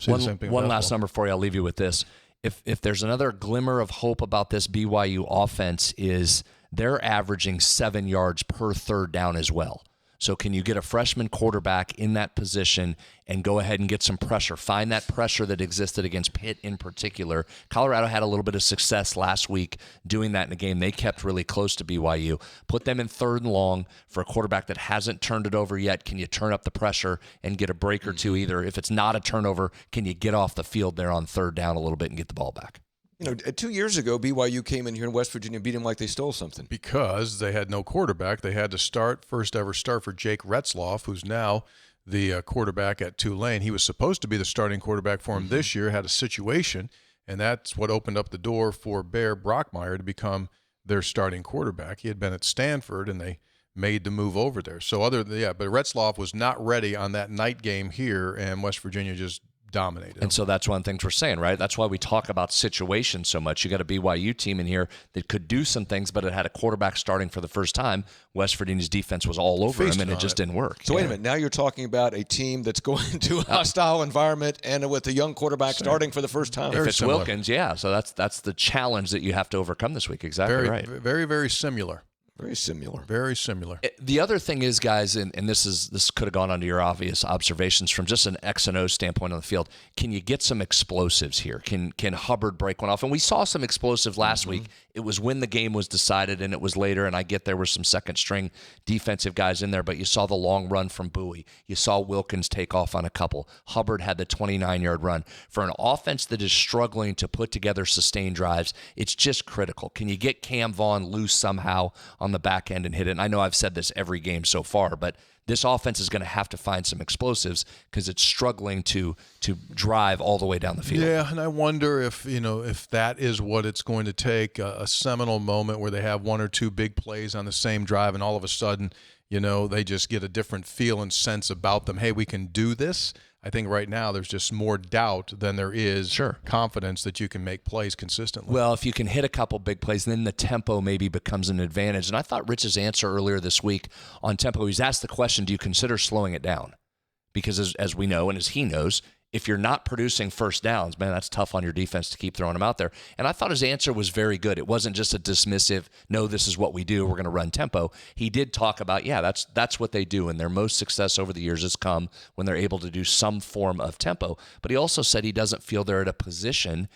One last number for you. I'll leave you with this. If there's another glimmer of hope about this BYU offense is they're averaging 7 yards per third down as well. So can you get a freshman quarterback in that position and go ahead and get some pressure? Find that pressure that existed against Pitt in particular. Colorado had a little bit of success last week doing that in a game. They kept really close to BYU. Put them in third and long for a quarterback that hasn't turned it over yet. Can you turn up the pressure and get a break or two either? If it's not a turnover, can you get off the field there on third down a little bit and get the ball back? 2 years ago, BYU came in here in West Virginia and beat them like they stole something. Because they had no quarterback. They had to first ever start for Jake Retzloff, who's now the quarterback at Tulane. He was supposed to be the starting quarterback for him this year, had a situation, and that's what opened up the door for Bear Brockmeyer to become their starting quarterback. He had been at Stanford, and they made the move over there. So but Retzloff was not ready on that night game here, and West Virginia just dominated. And so that's one of the things we're saying, right? That's why we talk about situations so much. You got a BYU team in here that could do some things, but it had a quarterback starting for the first time. West Virginia's defense was all over him, and it just didn't work. So wait a minute. Now you're talking about a team that's going to a hostile environment and with a young quarterback starting for the first time. If it's Wilkins, yeah. So that's the challenge that you have to overcome this week. Exactly right. Very, very similar. Very similar. Very similar. The other thing is, guys, and this could have gone under your obvious observations from just an X and O standpoint on the field. Can you get some explosives here? Can Hubbard break one off? And we saw some explosives last week. It was when the game was decided, and it was later, and I get there were some second-string defensive guys in there, but you saw the long run from Bowie. You saw Wilkins take off on a couple. Hubbard had the 29-yard run. For an offense that is struggling to put together sustained drives, it's just critical. Can you get Cam Vaughn loose somehow on the back end and hit it? And I know I've said this every game so far, but this offense is going to have to find some explosives because it's struggling to drive all the way down the field. Yeah, and I wonder if that is what it's going to take, a seminal moment where they have one or two big plays on the same drive, and all of a sudden, they just get a different feel and sense about them. Hey, we can do this. I think right now there's just more doubt than there is confidence that you can make plays consistently. Well, if you can hit a couple big plays, then the tempo maybe becomes an advantage. And I thought Rich's answer earlier this week on tempo, he's asked the question, do you consider slowing it down? Because as we know and as he knows, if you're not producing first downs, man, that's tough on your defense to keep throwing them out there. And I thought his answer was very good. It wasn't just a dismissive, no, this is what we do, we're going to run tempo. He did talk about, that's what they do, and their most success over the years has come when they're able to do some form of tempo. But he also said he doesn't feel they're at a position,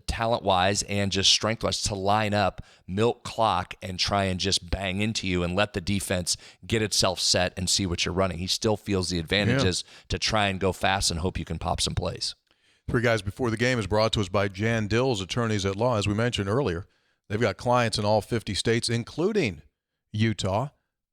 talent-wise and just strength-wise, to line up, milk clock, and try and just bang into you and let the defense get itself set and see what you're running. He still feels the advantages to try and go fast and hope you can pop some plays. Three Guys Before the Game is brought to us by Jan Dill's Attorneys at Law. As we mentioned earlier, they've got clients in all 50 states, including Utah.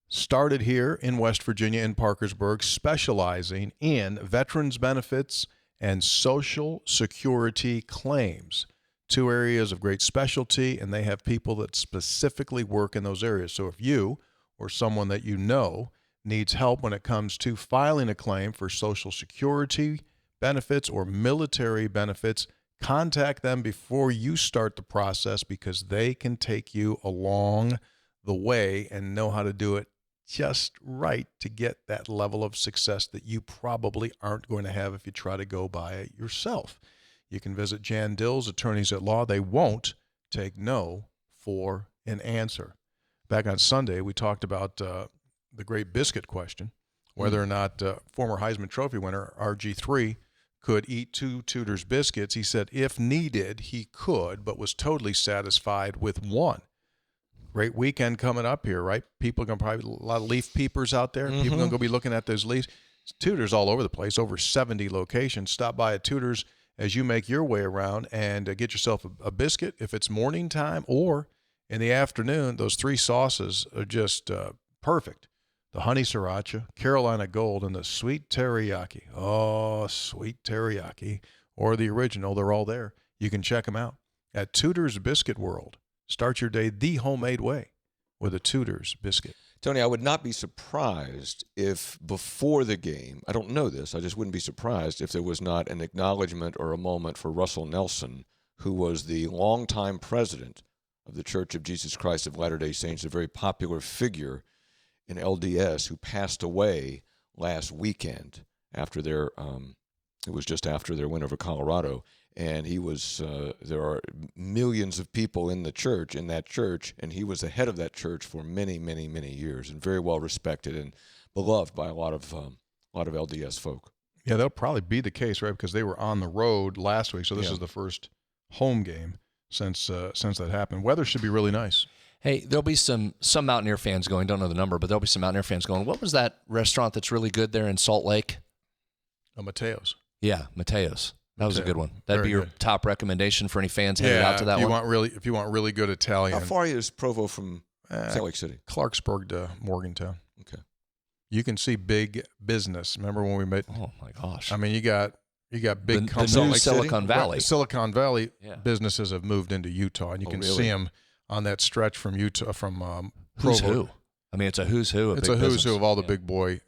Started here in West Virginia in Parkersburg, specializing in veterans benefits and Social Security claims. Two areas of great specialty, and they have people that specifically work in those areas. So if you or someone that you know needs help when it comes to filing a claim for Social Security benefits or military benefits, contact them before you start the process because they can take you along the way and know how to do it just right to get that level of success that you probably aren't going to have if you try to go by it yourself. You can visit Jan Dill's Attorneys at Law. They won't take no for an answer. Back on Sunday, we talked about the great biscuit question, whether or not former Heisman Trophy winner RG3 could eat 2 Tudor's biscuits. He said if needed, he could, but was totally satisfied with 1. Great weekend coming up here, right? People are going to probably a lot of leaf peepers out there. People are going to go be looking at those leaves. Tudor's all over the place, over 70 locations. Stop by at Tudor's as you make your way around and get yourself a biscuit if it's morning time or in the afternoon. Those 3 sauces are just perfect. The honey sriracha, Carolina Gold, and the sweet teriyaki. Oh, sweet teriyaki. Or the original. They're all there. You can check them out at Tudor's Biscuit World. Start your day the homemade way with a Tudor's biscuit. Tony, I would not be surprised if before the game, I don't know this, I just wouldn't be surprised if there was not an acknowledgement or a moment for Russell Nelson, who was the longtime president of the Church of Jesus Christ of Latter-day Saints, a very popular figure in LDS who passed away last weekend after their, it was just after their win over Colorado. And he was, there are millions of people in the church, in that church, and he was the head of that church for many, many, many years and very well respected and beloved by a lot of LDS folk. Yeah, that'll probably be the case, right? Because they were on the road last week, so this is the first home game since that happened. Weather should be really nice. Hey, there'll be some Mountaineer fans going, don't know the number, but there'll be some Mountaineer fans going, what was that restaurant that's really good there in Salt Lake? Mateo's. Yeah, Mateo's. That was a good one. That'd be your top recommendation for any fans headed out to that one? If you want really good Italian. How far is Provo from Salt Lake City? Clarksburg to Morgantown. Okay. You can see big business. Remember when we met? Oh, my gosh. I mean, you got big companies. The new Silicon Valley. Right, Silicon Valley businesses have moved into Utah, and you can see them on that stretch from Utah, from Provo. Who's who? I mean, it's a who's who of It's big a who's business. who of all the big boy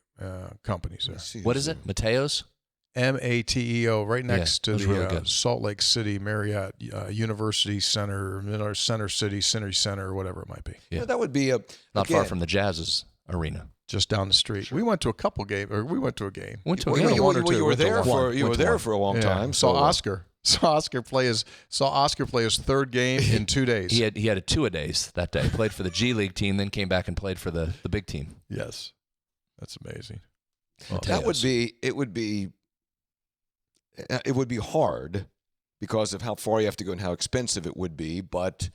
companies there. What is it? Mateo's? Mateo, right next to the really Salt Lake City Marriott University Center, Center City, Center, or whatever it might be. Yeah, that would be not far from the Jazz's arena. Just down the street. Sure. We went to a couple games, or we went to a game. You were there for a long time. Saw Oscar play his 3rd game in 2 days. He had a 2-a-days that day. Played for the G League team, then came back and played for the big team. Yes, that's amazing. It would be hard because of how far you have to go and how expensive it would be, but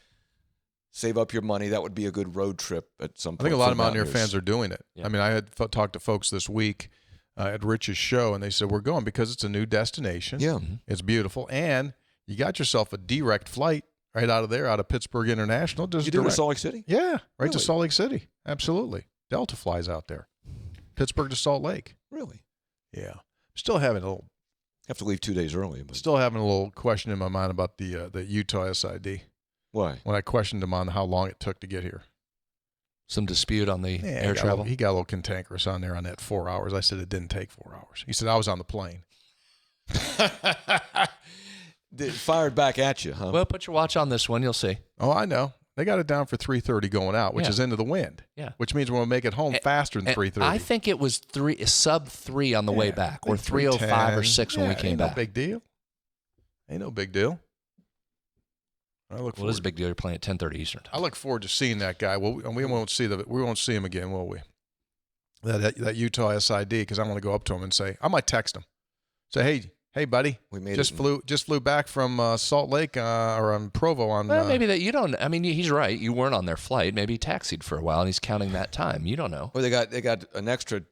save up your money. That would be a good road trip at some point. I think a lot of Mountaineer fans are doing it. Yeah. I mean, I had talked to folks this week at Rich's show, and they said, we're going because it's a new destination. Yeah. It's beautiful, and you got yourself a direct flight right out of there, out of Pittsburgh International. You do to Salt Lake City? Yeah, right to Salt Lake City. Absolutely. Delta flies out there. Pittsburgh to Salt Lake. Really? Yeah. Still having a little... Have to leave 2 days early. But... Still having a little question in my mind about the Utah SID. Why? When I questioned him on how long it took to get here. Some dispute on the air travel? He got a little cantankerous on there on that 4 hours. I said it didn't take 4 hours. He said I was on the plane. Fired back at you, huh? Well, put your watch on this one. You'll see. Oh, I know. They got it down for 3:30 going out, which is into the wind. Yeah. Which means we're going to make it home faster than 3:30. I think it was sub 3 on the way back, or 3:05 or 6 when we came back. No big deal. Ain't no big deal. It is a big deal. You're playing at 10:30 Eastern time. I look forward to seeing that guy. Well, we won't see him again, will we? That Utah SID, because I want to go up to him and say, I might text him. Say, hey, buddy, just flew back from Salt Lake or on Provo on. Well, maybe that you don't. I mean, he's right. You weren't on their flight. Maybe he taxied for a while and he's counting that time. You don't know. Or they got an extra,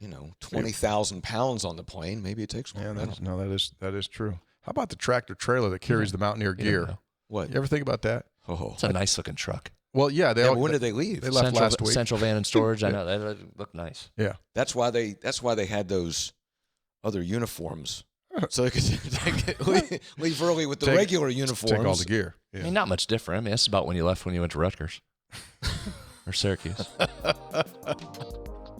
20,000 pounds on the plane. Maybe it takes one. Yeah, that is true. How about the tractor trailer that carries the Mountaineer gear? What? You ever think about that? Oh, it's a nice looking truck. Well, yeah. When did they leave? They left last week. Central van and storage. I know they look nice. Yeah. That's why they had those other uniforms, so they could leave early with the regular uniforms. Take all the gear. Yeah. I mean, not much different. I mean, it's about when you left when you went to Rutgers. or Syracuse.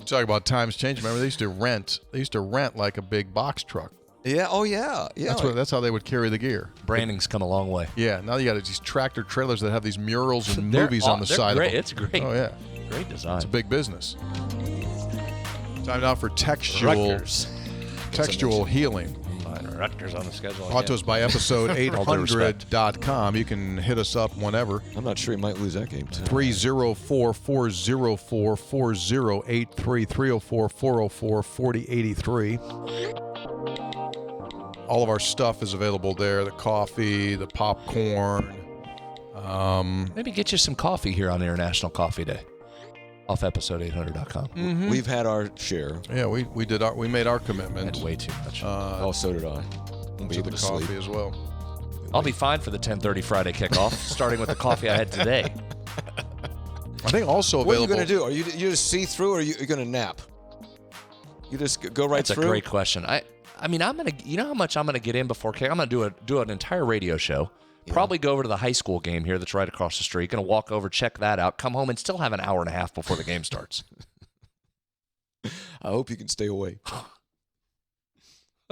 Talk about times changing. Remember, they used to rent. They used to rent like a big box truck. Yeah. Oh, yeah. Yeah. That's how they would carry the gear. Branding's come a long way. Yeah. Now you got these tractor trailers that have these murals and movies on the side great. of them. It's great. Oh yeah. Great design. It's a big business. Time now for Textual Healing. Rutgers on the schedule. Brought to us by episode All due respect. 800.com. You can hit us up whenever. I'm not sure he might lose that game, too. 304-404-4083, 304-404-4083. All of our stuff is available there. The coffee, the popcorn. Maybe get you some coffee here on International Coffee Day. Off episode 800.com. We've had our share. Yeah, we made our commitment. Had way too much. So did I. To the coffee as well. I'll be fine for the 10:30 Friday kickoff, starting with the coffee I had today. I think also What are available. you going to do? Are you just see through, or are you going to nap? You just go right That's through? a great question. I mean, I'm gonna. You know how much I'm gonna get in before kick? I'm gonna do an entire radio show. Yeah. Probably go over to the high school game here that's right across the street. Gonna walk over, check that out, come home, and still have an hour and a half before the game starts. I hope you can stay awake.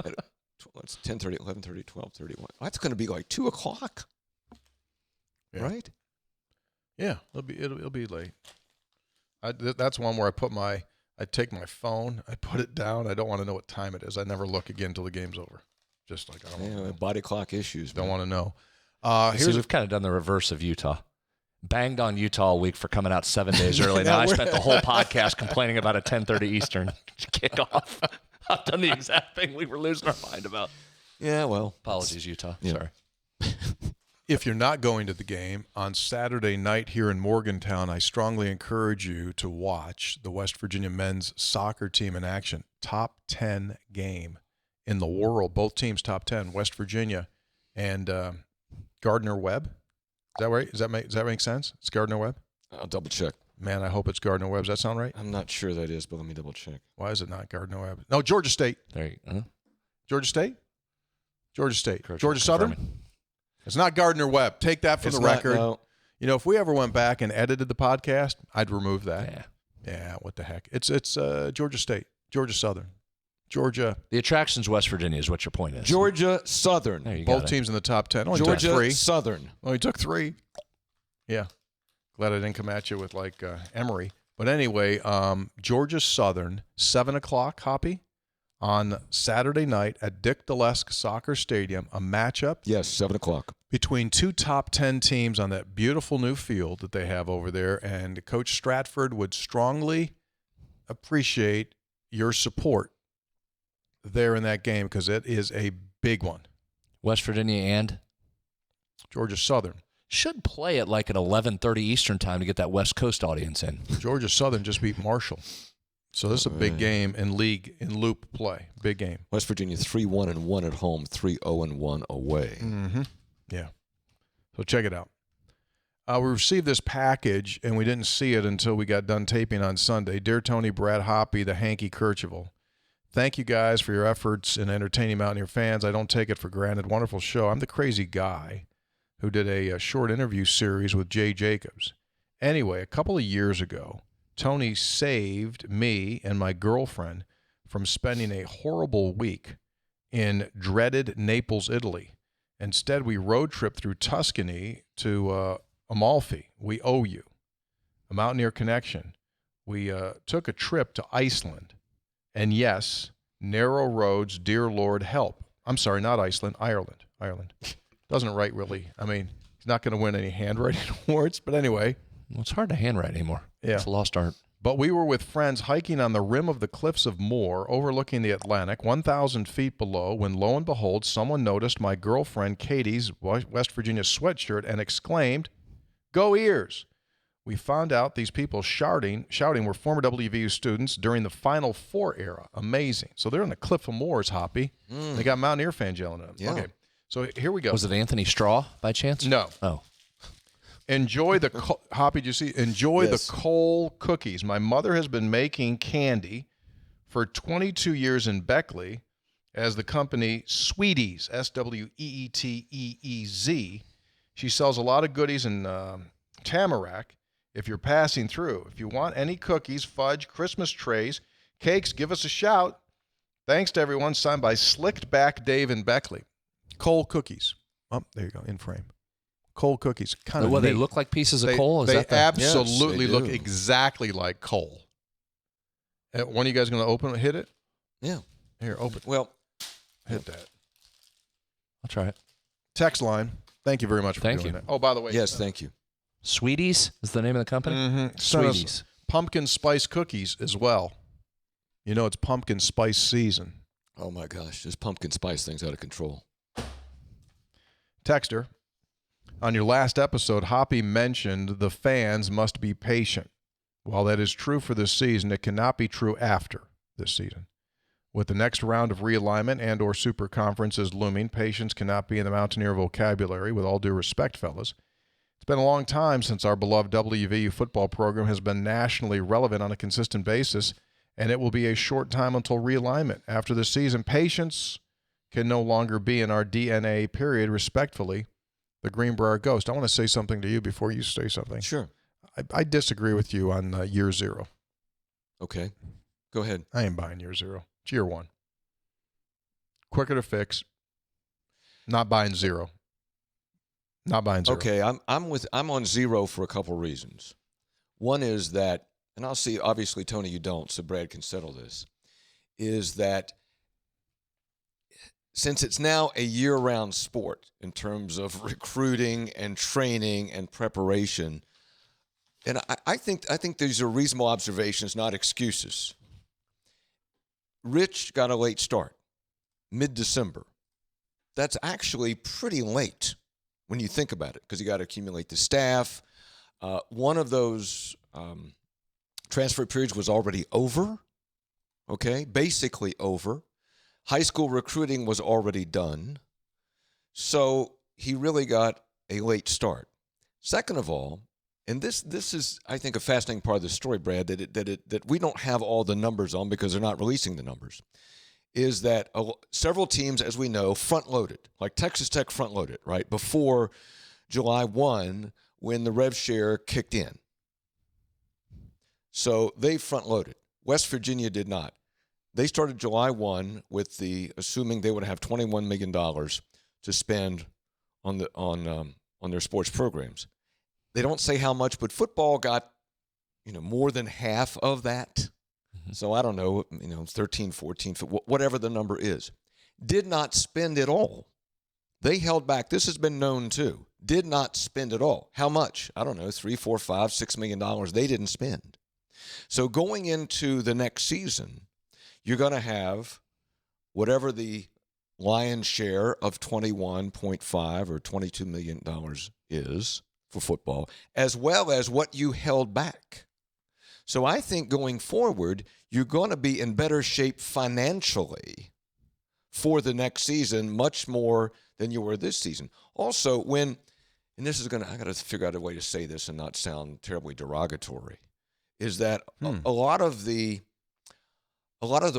It's 10:30, 11:30, 12:30. That's going to be like 2 o'clock, right? Yeah, it'll be late. That's one where I take my phone, I put it down. I don't want to know what time it is. I never look again until the game's over. Just like I don't want to know. Body clock issues. Don't want to know. We've kind of done the reverse of Utah. Banged on Utah all week for coming out 7 days early. Now I spent the whole podcast complaining about a 10:30 Eastern kickoff. I've done the exact thing we were losing our mind about. Yeah, well. Apologies, Utah. Yeah. Sorry. If you're not going to the game, on Saturday night here in Morgantown, I strongly encourage you to watch the West Virginia men's soccer team in action. Top 10 game in the world. Both teams top 10, West Virginia and Gardner-Webb. Is that right? Does that make sense? It's Gardner-Webb? I'll double check. Man, I hope it's Gardner-Webb. Does that sound right? I'm not sure that is, but let me double check. Why is it not Gardner-Webb? No, Georgia State. There you go. Georgia State? Georgia State. Correct. Georgia Southern? It's not Gardner-Webb. Take that for the record. No. You know, if we ever went back and edited the podcast, I'd remove that. Yeah. Yeah, what the heck? It's Georgia State, Georgia Southern, Georgia. The attraction's West Virginia is what your point is. Georgia Southern. There you Both go. teams in the top 10. Only took Georgia 3. Southern. Only took 3. Yeah. Glad I didn't come at you with like Emory. But anyway, Georgia Southern, 7 o'clock, Hoppy, on Saturday night at Dick Dalesk Soccer Stadium, a matchup. Yes, 7 o'clock. Between 2 top 10 teams on that beautiful new field that they have over there. And Coach Stratford would strongly appreciate your support there in that game because it is a big one. West Virginia and Georgia Southern. should play at like at 11:30 Eastern time to get that West Coast audience in. Georgia Southern just beat Marshall. So this is a big game in loop play. Big game. West Virginia 3-1-1 at home, 3-0-1 away. Mm-hmm. Yeah. So check it out. We received this package, and we didn't see it until we got done taping on Sunday. Dear Tony, Brad, Hoppy, the Hanky Kercheval. Thank you guys for your efforts in entertaining Mountaineer fans. I don't take it for granted. Wonderful show. I'm the crazy guy who did a short interview series with Jay Jacobs. Anyway, a couple of years ago, Tony saved me and my girlfriend from spending a horrible week in dreaded Naples, Italy. Instead, we road tripped through Tuscany to Amalfi. We owe you. A Mountaineer connection. We took a trip to Iceland. And yes, narrow roads, dear Lord, help. I'm sorry, not Iceland, Ireland. Ireland. Doesn't write really. I mean, he's not going to win any handwriting awards, but anyway. Well, it's hard to handwrite anymore. Yeah. It's a lost art. But we were with friends hiking on the rim of the cliffs of Moore, overlooking the Atlantic, 1,000 feet below, when lo and behold, someone noticed my girlfriend Katie's West Virginia sweatshirt and exclaimed, "Go Ears!" We found out these people shouting were former WVU students during the Final Four era. Amazing. So they're in the Cliff of Moors, Hoppy. They got Mountaineer fans yelling at them. Yeah. Okay, so here we go. Was it Anthony Straw by chance? No. Oh. Enjoy the Hoppy. Did you see? Enjoy Yes. the Cole cookies. My mother has been making candy for 22 years in Beckley as the company Sweeties, SWEETEEZ. She sells a lot of goodies in Tamarack. if you're passing through. If you want any cookies, fudge, Christmas trays, cakes, give us a shout. Thanks to everyone. Signed by Slicked Back Dave and Beckley. Coal cookies. Oh, there you go, in frame. Coal cookies. Kind of Well, they neat. look like pieces of coal? Is They that the... absolutely Yes, they look do. exactly like coal. One of you guys going to open it, hit it? Yeah. Here, open. Well, Hit that. I'll try it. Text line. Thank you very much for Thank doing you. that. Oh, by the way. yes, thank you. Sweeties is the name of the company? Sent us Sweeties. pumpkin spice cookies as well. You know it's pumpkin spice season. Oh, my gosh. This pumpkin spice thing's out of control. Texter, on your last episode, Hoppy mentioned the fans must be patient. While that is true for this season, it cannot be true after this season. With the next round of realignment and or super conferences looming, patience cannot be in the Mountaineer vocabulary, with all due respect, fellas. It's been a long time since our beloved WVU football program has been nationally relevant on a consistent basis, and it will be a short time until realignment. After the season, patience can no longer be in our DNA, period. Respectfully, the Greenbrier Ghost. I want to say something to you before you say something. Sure. I disagree with you on year zero. Okay. Go ahead. I ain't buying year zero. It's year one. Quicker to fix. Not buying zero. Not buying zero. Okay, I'm on zero for a couple reasons. One is that, and I'll see, obviously, Tony, you don't, so Brad can settle this, is that since it's now a year-round sport in terms of recruiting and training and preparation, and I think these are reasonable observations, not excuses. Rich got a late start, mid-December. That's actually pretty late when you think about it, because you got to accumulate the staff. One of those transfer periods was already over, okay, basically over. High school recruiting was already done. So he really got a late start. Second of all, and this is, I think, a fascinating part of the story, Brad, that we don't have all the numbers on because they're not releasing the numbers, is that several teams, as we know, front-loaded, like Texas Tech front-loaded, right, before July 1 when the rev share kicked in. So they front-loaded. West Virginia did not. They started July 1 with assuming they would have $21 million to spend on their sports programs. They don't say how much, but football got, more than half of that. Mm-hmm. So I don't know, 13, 14, whatever the number is. Did not spend it all. They held back. This has been known too. Did not spend it all. How much? I don't know, $3, $4, $5, $6 million. They didn't spend. So going into the next season, you're going to have whatever the lion's share of $21.5 or $22 million is for football, as well as what you held back. So I think going forward, you're going to be in better shape financially for the next season, much more than you were this season. Also, I got to figure out a way to say this and not sound terribly derogatory, is that a lot of the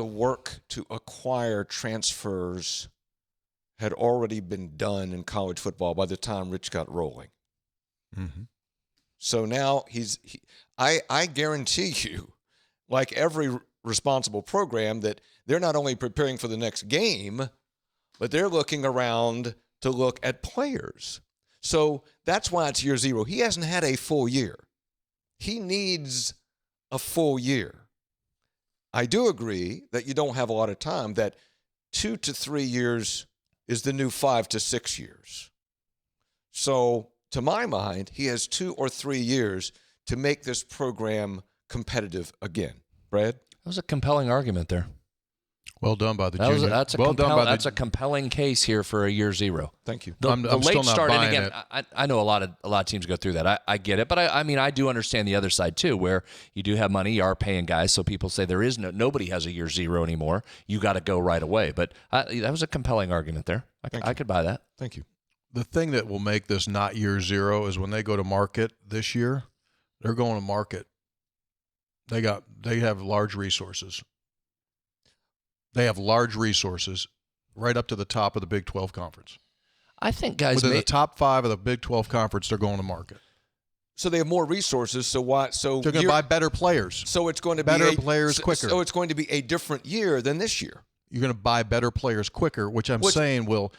work to acquire transfers had already been done in college football by the time Rich got rolling. Mm-hmm. So now I guarantee you, like every responsible program, that they're not only preparing for the next game, but they're looking around to look at players. So that's why it's year zero. He hasn't had a full year. He needs a full year. I do agree that you don't have a lot of time, that 2 to 3 years is the new 5 to 6 years. So to my mind, he has 2 or 3 years to make this program competitive again. Brad? That was a compelling argument there. Well done by the junior. That's a compelling case here for a year zero. Thank you. The I'm late still not start, buying and again, it. I know a lot of teams go through that. I get it, but I do understand the other side too, where you do have money, you are paying guys, so people say there is nobody has a year zero anymore. You got to go right away. But that was a compelling argument there. I could buy that. Thank you. The thing that will make this not year zero is when they go to market this year, they're going to market. They have large resources. They have large resources right up to the top of the Big 12 Conference. I think guys within the top 5 of the Big 12 Conference, they're going to market. So they have more resources. So why? So They're going to buy better players. So it's going to better be players quicker. So it's going to be a different year than this year. You're going to buy better players quicker, which I'm saying will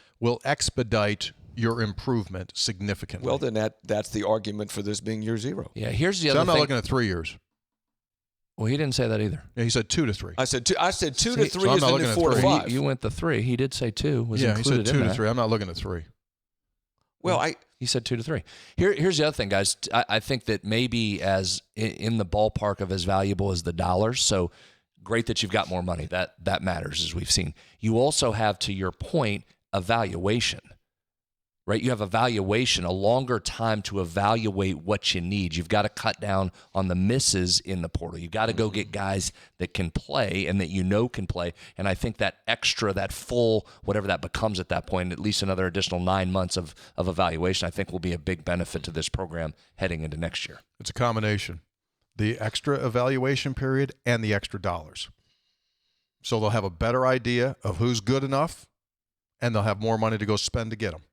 expedite your improvement significantly. Well, then that's the argument for this being year zero. Yeah, here's the So other I'm not thing. looking at 3 years. Well, he didn't say that either. Yeah, he said 2 to 3. I said 2 to 3 so is I'm the not new looking at 4 to three. 5. You went the 3. He did say 2 was Yeah, he included said 2 in to that. 3. I'm not looking at 3. Well, He said 2 to 3. Here's the other thing, guys. I think that maybe as in the ballpark of as valuable as the dollars. So great that you've got more money. That matters, as we've seen. You also have, to your point, evaluation. Right? You have evaluation, a longer time to evaluate what you need. You've got to cut down on the misses in the portal. You've got to go get guys that can play and that you know can play. And I think that extra, that full, whatever that becomes at that point, at least another additional 9 months of evaluation, I think will be a big benefit to this program heading into next year. It's a combination. The extra evaluation period and the extra dollars. So they'll have a better idea of who's good enough, and they'll have more money to go spend to get them.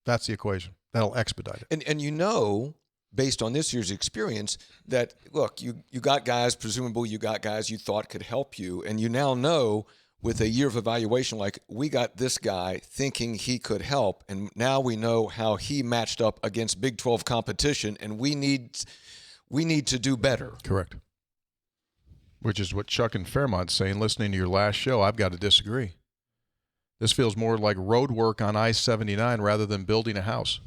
That's the equation. That'll expedite it. and you know, based on this year's experience, that, look, you got guys, presumably you got guys you thought could help you, and you now know with a year of evaluation, like, we got this guy thinking he could help, and now we know how he matched up against Big 12 competition, and we need to do better. Correct. Which is what Chuck and Fairmont's saying. Listening to your last show, I've got to disagree. This feels more like road work on I-79 rather than building a house.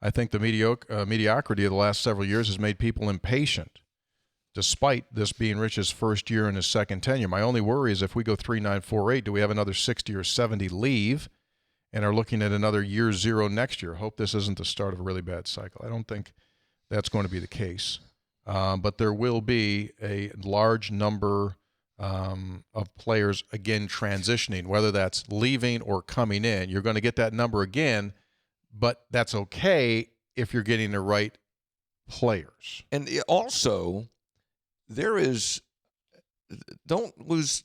I think the mediocrity of the last several years has made people impatient, despite this being Rich's first year in his second tenure. My only worry is if we go 3-9-4-8, do we have another 60 or 70 leave and are looking at another year zero next year? Hope this isn't the start of a really bad cycle. I don't think that's going to be the case. But there will be a large number of players, again, transitioning, whether that's leaving or coming in. You're going to get that number again, but that's okay if you're getting the right players. And also, there is don't lose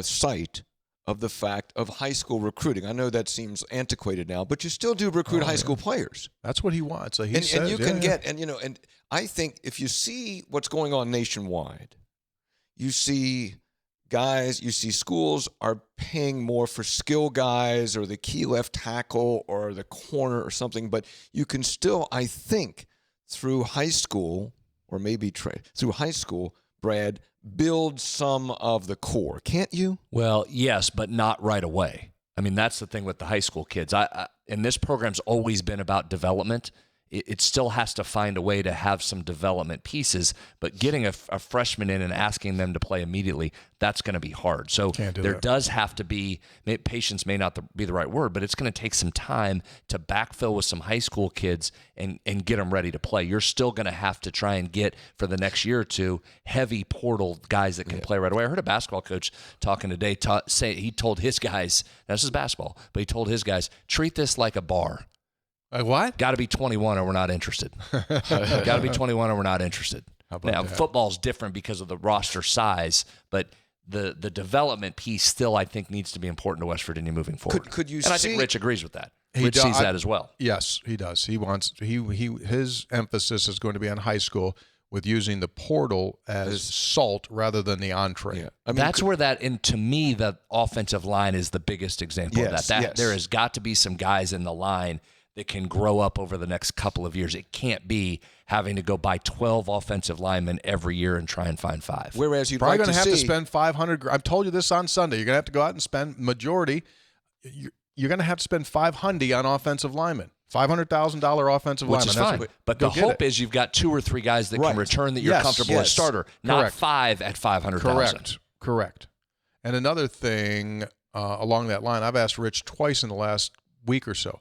sight of the fact of high school recruiting. I know that seems antiquated now, but you still do recruit high school players. That's what he wants. So And you can get, and I think if you see what's going on nationwide, you see guys, you see schools are paying more for skill guys or the key left tackle or the corner or something, but you can still, I think, through high school, or maybe through high school, Brad, build some of the core, can't you? Well, yes, but not right away. I mean, that's the thing with the high school kids. And this program's always been about development. It still has to find a way to have some development pieces, but getting a freshman in and asking them to play immediately, that's going to be hard. So there does have to be, patience may not be the right word, but it's going to take some time to backfill with some high school kids and get them ready to play. You're still going to have to try and get, for the next year or two, heavy portal guys that can play right away. I heard a basketball coach talking today, say he told his guys, this is basketball, but he told his guys, treat this like a bar. What? Got to be 21 or we're not interested. Got to be 21 or we're not interested. Now, football's different because of the roster size, but the development piece still, I think, needs to be important to West Virginia moving forward. Could you and see? I think Rich agrees with that. Rich sees that as well. Yes, he does. He wants his emphasis is going to be on high school with using the portal as salt rather than the entree. Yeah. I mean, that's where that, and to me, the offensive line is the biggest example of that. Yes. There has got to be some guys in the line that can grow up over the next couple of years. It can't be having to go buy 12 offensive linemen every year and try and find 5. Whereas you'd probably like going to have see, to spend $500. I've told you this on Sunday. You're going to have to go out and spend majority. You're going to have to spend $500 on offensive linemen. $500,000 offensive lineman. Which is fine. But the hope is you've got 2 or 3 guys that can return that you're comfortable as starter, not 5 at $500,000. Correct. And another thing along that line, I've asked Rich twice in the last week or so.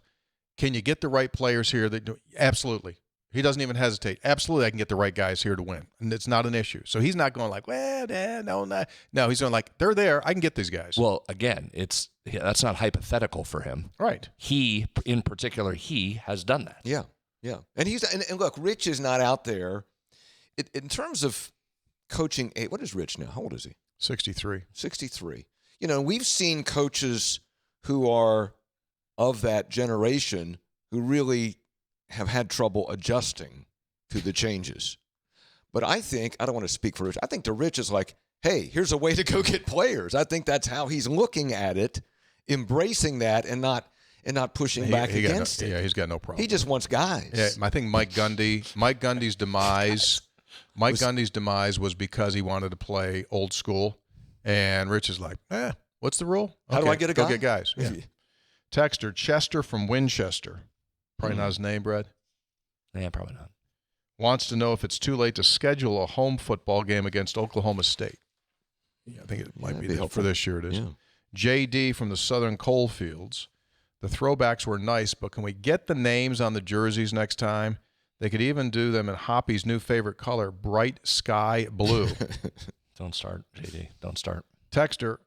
Can you get the right players here that do? Absolutely. He doesn't even hesitate. Absolutely, I can get the right guys here to win. And it's not an issue. So he's not going like, well, no, he's going like, they're there. I can get these guys. Well, again, that's not hypothetical for him. Right. He, in particular, he has done that. Yeah. And look, Rich is not out there. In terms of coaching, what is Rich now? How old is he? 63. 63. We've seen coaches who are of that generation who really have had trouble adjusting to the changes. But I don't want to speak for Rich. I think to Rich is like, hey, here's a way to go get players. I think that's how he's looking at it, embracing that and not pushing back against it. Yeah, he's got no problem. He just wants guys. Yeah, I think Mike Gundy's demise was because he wanted to play old school, and Rich is like, what's the rule? How do I get a guy? Go get guys. Yeah. Texter Chester from Winchester, probably not his name, Brad. Yeah, probably not. Wants to know if it's too late to schedule a home football game against Oklahoma State. Yeah, I think it might be for this year. It is. Yeah. JD from the Southern Coalfields. The throwbacks were nice, but can we get the names on the jerseys next time? They could even do them in Hoppy's new favorite color, bright sky blue. Don't start, JD. Don't start. Texter,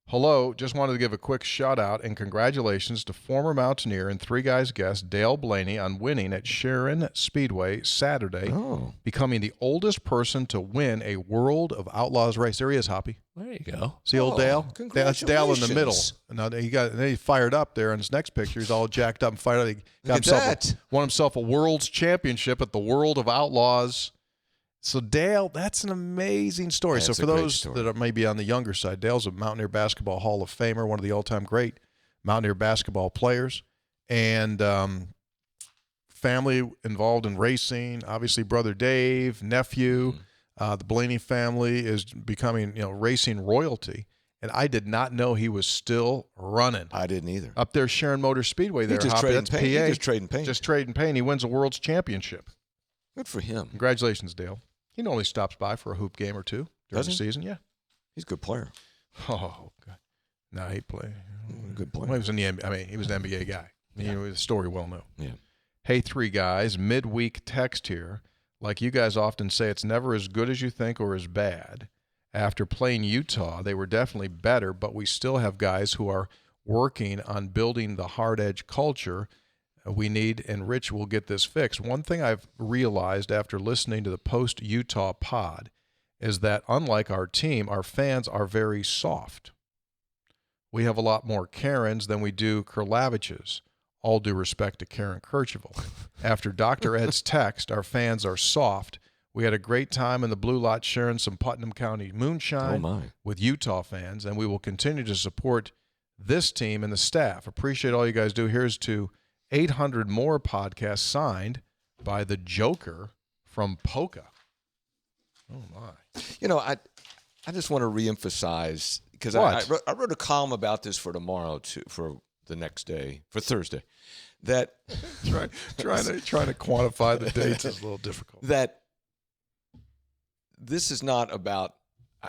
hello. Just wanted to give a quick shout-out and congratulations to former Mountaineer and Three Guys guest Dale Blaney on winning at Sharon Speedway Saturday, becoming the oldest person to win a World of Outlaws race. There he is, Hoppy. There you go. See old Dale? Congratulations. That's Dale in the middle. Now he fired up there in his next picture. He's all jacked up and fired up. He won himself a world's championship at the World of Outlaws. So Dale, that's an amazing story. That's so for those that are maybe on the younger side, Dale's a Mountaineer Basketball Hall of Famer, one of the all-time great Mountaineer basketball players, and family involved in racing. Obviously, brother Dave, nephew. The Blaney family is becoming, racing royalty. And I did not know he was still running. I didn't either. Up there, Sharon Motor Speedway there, That's PA. Just trading paint. Just trading paint. He wins a world's championship. Good for him. Congratulations, Dale. He normally stops by for a hoop game or two during the season. Yeah. He's a good player. Oh, God. No, he played. Good player. Well, he was he was an NBA guy. Yeah. The story well known. Yeah. Hey, Three Guys, midweek text here. Like you guys often say, it's never as good as you think or as bad. After playing Utah, they were definitely better, but we still have guys who are working on building the hard edge culture we need, and Rich will get this fixed. One thing I've realized after listening to the post-Utah pod is that unlike our team, our fans are very soft. We have a lot more Karens than we do Kurlaviches. All due respect to Karen Kercheval. After Dr. Ed's text, our fans are soft. We had a great time in the Blue Lot sharing some Putnam County moonshine with Utah fans, and we will continue to support this team and the staff. Appreciate all you guys do. Here's to 800 more podcasts signed by the Joker from Polka. Oh, my. I just want to reemphasize, because I wrote a column about this for tomorrow, for the next day, for Thursday, that trying to quantify the dates is a little difficult. That this is not about,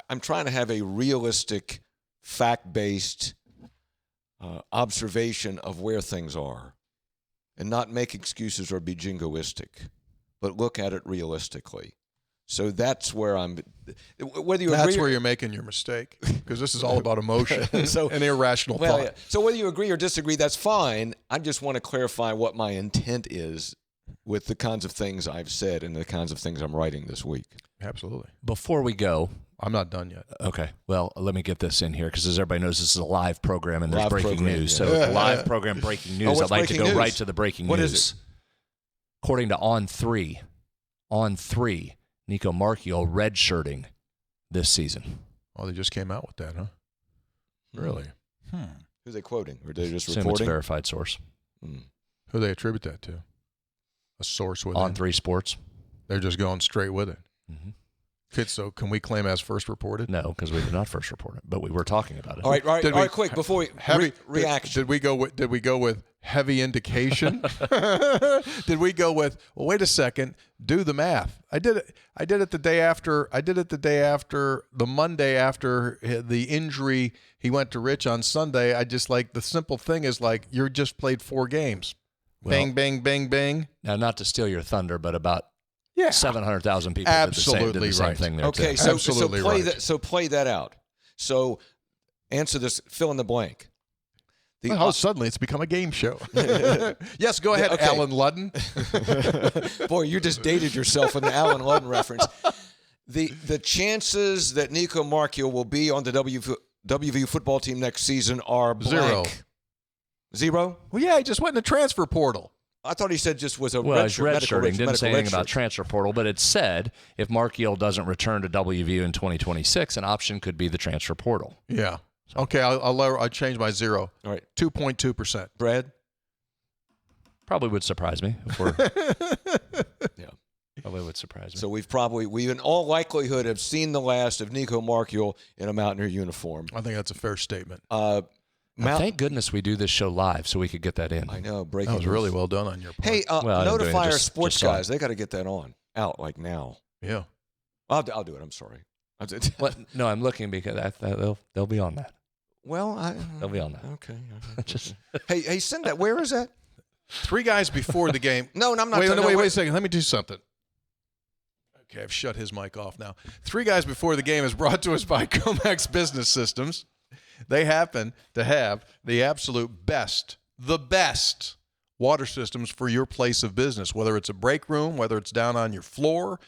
I'm trying to have a realistic, fact-based observation of where things are, and not make excuses or be jingoistic, but look at it realistically. So that's where whether you agree. That's where you're making your mistake, because this is all about emotion and irrational thought. Yeah. So whether you agree or disagree, that's fine. I just want to clarify what my intent is with the kinds of things I've said and the kinds of things I'm writing this week. Absolutely. Before we go, I'm not done yet. Okay. Well, let me get this in here, because as everybody knows, this is a live program and there's breaking news. Yeah. So live program breaking news. I'd like to go right to the breaking news. What is it? According to On 3, Nico Marchiol redshirting this season. Oh, they just came out with that, huh? Really? Who are they quoting? Or are they just Assume reporting? it's verified source. Who do they attribute that to? A source with On 3 Sports. They're just going straight with it. Mm-hmm. Okay, so can we claim as first reported? No, because we did not first report it, but we were talking about it. All right, quick, before we reaction. Did we go with heavy indication? Did we go with, well, wait a second, do the math. I did it the day after. The Monday after the injury. He went to Rich on Sunday. I just the simple thing is you just played 4 games. Bang, bang, bang, bang. Now, not to steal your thunder, but about 700,000 people absolutely did the same thing there. Okay, too. so play that out. So answer this, fill in the blank. Suddenly it's become a game show. Yes, go ahead, okay. Alan Ludden. Boy, you just dated yourself in the Alan Ludden reference. The chances that Nico Marchiol will be on the WVU football team next season are blank. 0. Well, yeah, he just went in the transfer portal. I thought he said just was a Well, it's medical redshirting. Didn't say anything about redshirt. transfer portal, but it said if Mark Yale doesn't return to WVU in 2026, an option could be the transfer portal. Yeah. Okay, I'll change my 0. All right. 2.2%. Brad? Probably would surprise me if we're. Yeah. Probably would surprise me. So we in all likelihood have seen the last of Nico Markiel in a Mountaineer uniform. I think that's a fair statement. Thank goodness we do this show live so we could get that in. I know. Breaking That was news. really well done on your part. Hey, Well, I didn't do notify it, our just sports saw it. guys. They got to get that out like now. Yeah. I'll do it. I'm sorry. What? No, I'm looking because they'll be on that. Well, They'll be on that. Okay. Just Hey, send that. Where is that? 3 guys before the game. No, I'm not. Wait a second. Let me do something. Okay, I've shut his mic off now. 3 guys before the game is brought to us by Comex Business Systems. They happen to have the absolute best, the best water systems for your place of business, whether it's a break room, whether it's down on your floor,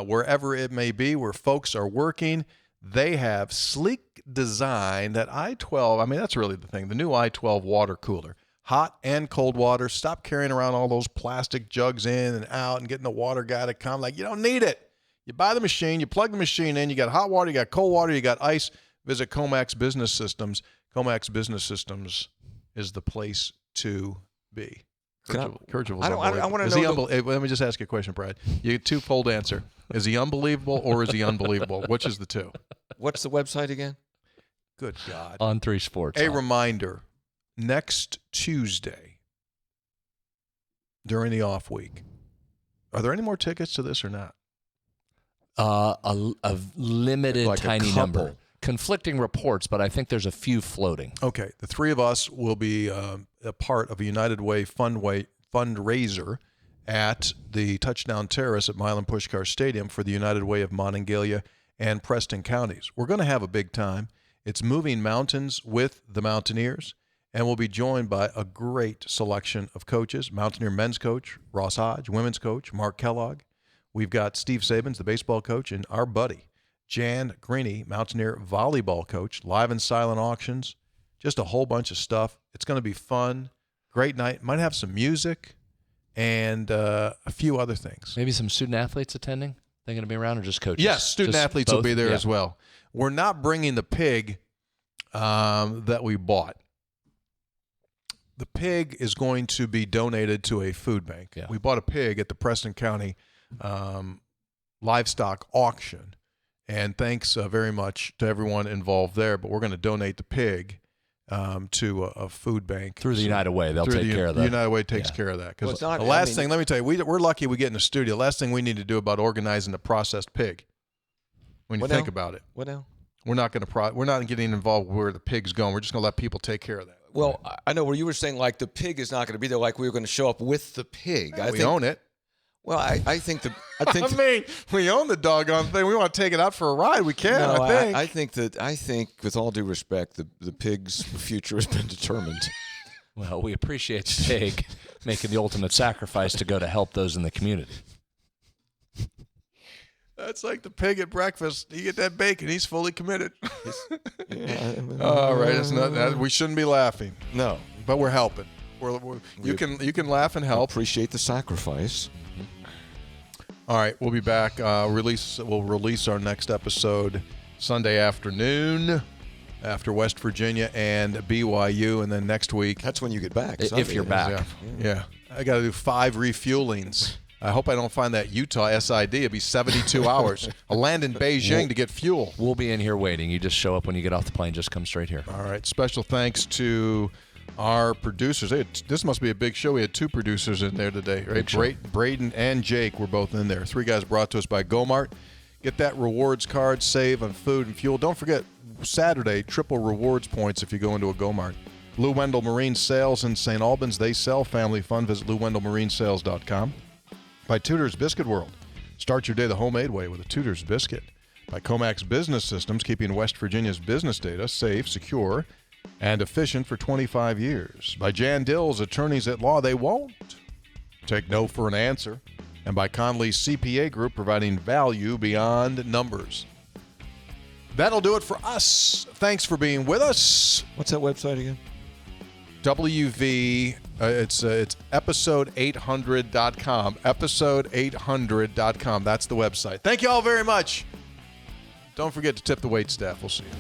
wherever it may be where folks are working. They have sleek design, that I-12, I mean, that's really the thing, the new I-12 water cooler. Hot and cold water. Stop carrying around all those plastic jugs in and out and getting the water guy to come. Like, you don't need it. You buy the machine, you plug the machine in, you got hot water, you got cold water, you got ice. Visit Comex Business Systems. Comex Business Systems is the place to be. Kurgeville's I want to know. Let me just ask you a question, Brad. You get 2-fold answer. Is he unbelievable or is he unbelievable? Which is the 2? What's the website again? Good God. on 3 Sports. A reminder, next Tuesday during the off week, are there any more tickets to this or not? A limited Like a tiny couple. number. Conflicting reports, but I think there's a few floating. Okay, the 3 of us will be a part of a United Way fundraiser at the Touchdown Terrace at Milan Pushkar Stadium for the United Way of Monongalia and Preston counties. We're going to have a big time. It's moving mountains with the Mountaineers, and we'll be joined by a great selection of coaches. Mountaineer men's coach, Ross Hodge, women's coach, Mark Kellogg. We've got Steve Sabins, the baseball coach, and our buddy, Jan Greeny, Mountaineer volleyball coach, live and silent auctions, just a whole bunch of stuff. It's going to be fun, great night. Might have some music and a few other things. Maybe some student athletes attending? They're going to be around, or just coaches? Yes, student Just athletes will both? be there Yeah. as well. We're not bringing the pig that we bought. The pig is going to be donated to a food bank. Yeah. We bought a pig at the Preston County livestock auction, and thanks very much to everyone involved there. But we're going to donate the pig to a food bank Through the United Way. They'll through take care of that. The United Way takes Yeah. care of that. Well, Because it's not- the I last mean- thing, let me tell you, we're lucky we get in the studio. Last thing we need to do about organizing the processed pig. When you What think now? about it, What now? we're not going to we're not getting involved where the pig's going. We're just going to let people take care of that. Well, I know where you were saying like the pig is not going to be there. Like we were going to show up with the pig. We own it. Well, I think I mean, we own the doggone thing. We want to take it out for a ride. We can. no, I think. I think with all due respect, the pig's future has been determined. Well, we appreciate the pig making the ultimate sacrifice to go to help those in the community. That's like the pig at breakfast. You get that bacon, he's fully committed. All right, it's not that. We shouldn't be laughing. No, But we're helping. You can laugh and help. appreciate the sacrifice. All right, we'll be back. We'll release our next episode Sunday afternoon after West Virginia and BYU, and then next week. That's when you get back. If Sunday, you're it is. back. Yeah. I got to do 5 refuelings. I hope I don't find that Utah SID. It'll be 72 hours. I'll land in Beijing to get fuel. We'll be in here waiting. You just show up when you get off the plane. Just come straight here. All right. Special thanks to our producers. This must be a big show. We had 2 producers in there today, right? Braden and Jake were both in there. 3 guys brought to us by Gomart. Get that rewards card, save on food and fuel. Don't forget, Saturday, triple rewards points if you go into a Gomart. Lou Wendell Marine Sales in St. Albans. They sell family fun. Visit LouWendellMarineSales.com. By Tudor's Biscuit World. Start your day the homemade way with a Tudor's Biscuit. By Comex Business Systems, keeping West Virginia's business data safe, secure, and efficient for 25 years. By Jan Dill's Attorneys at Law, they won't take no for an answer. And by Conley's CPA Group, providing value beyond numbers. That'll do it for us. Thanks for being with us. What's that website again? WV, it's episode800.com. Episode800.com. That's the website. Thank you all very much. Don't forget to tip the wait staff. We'll see you.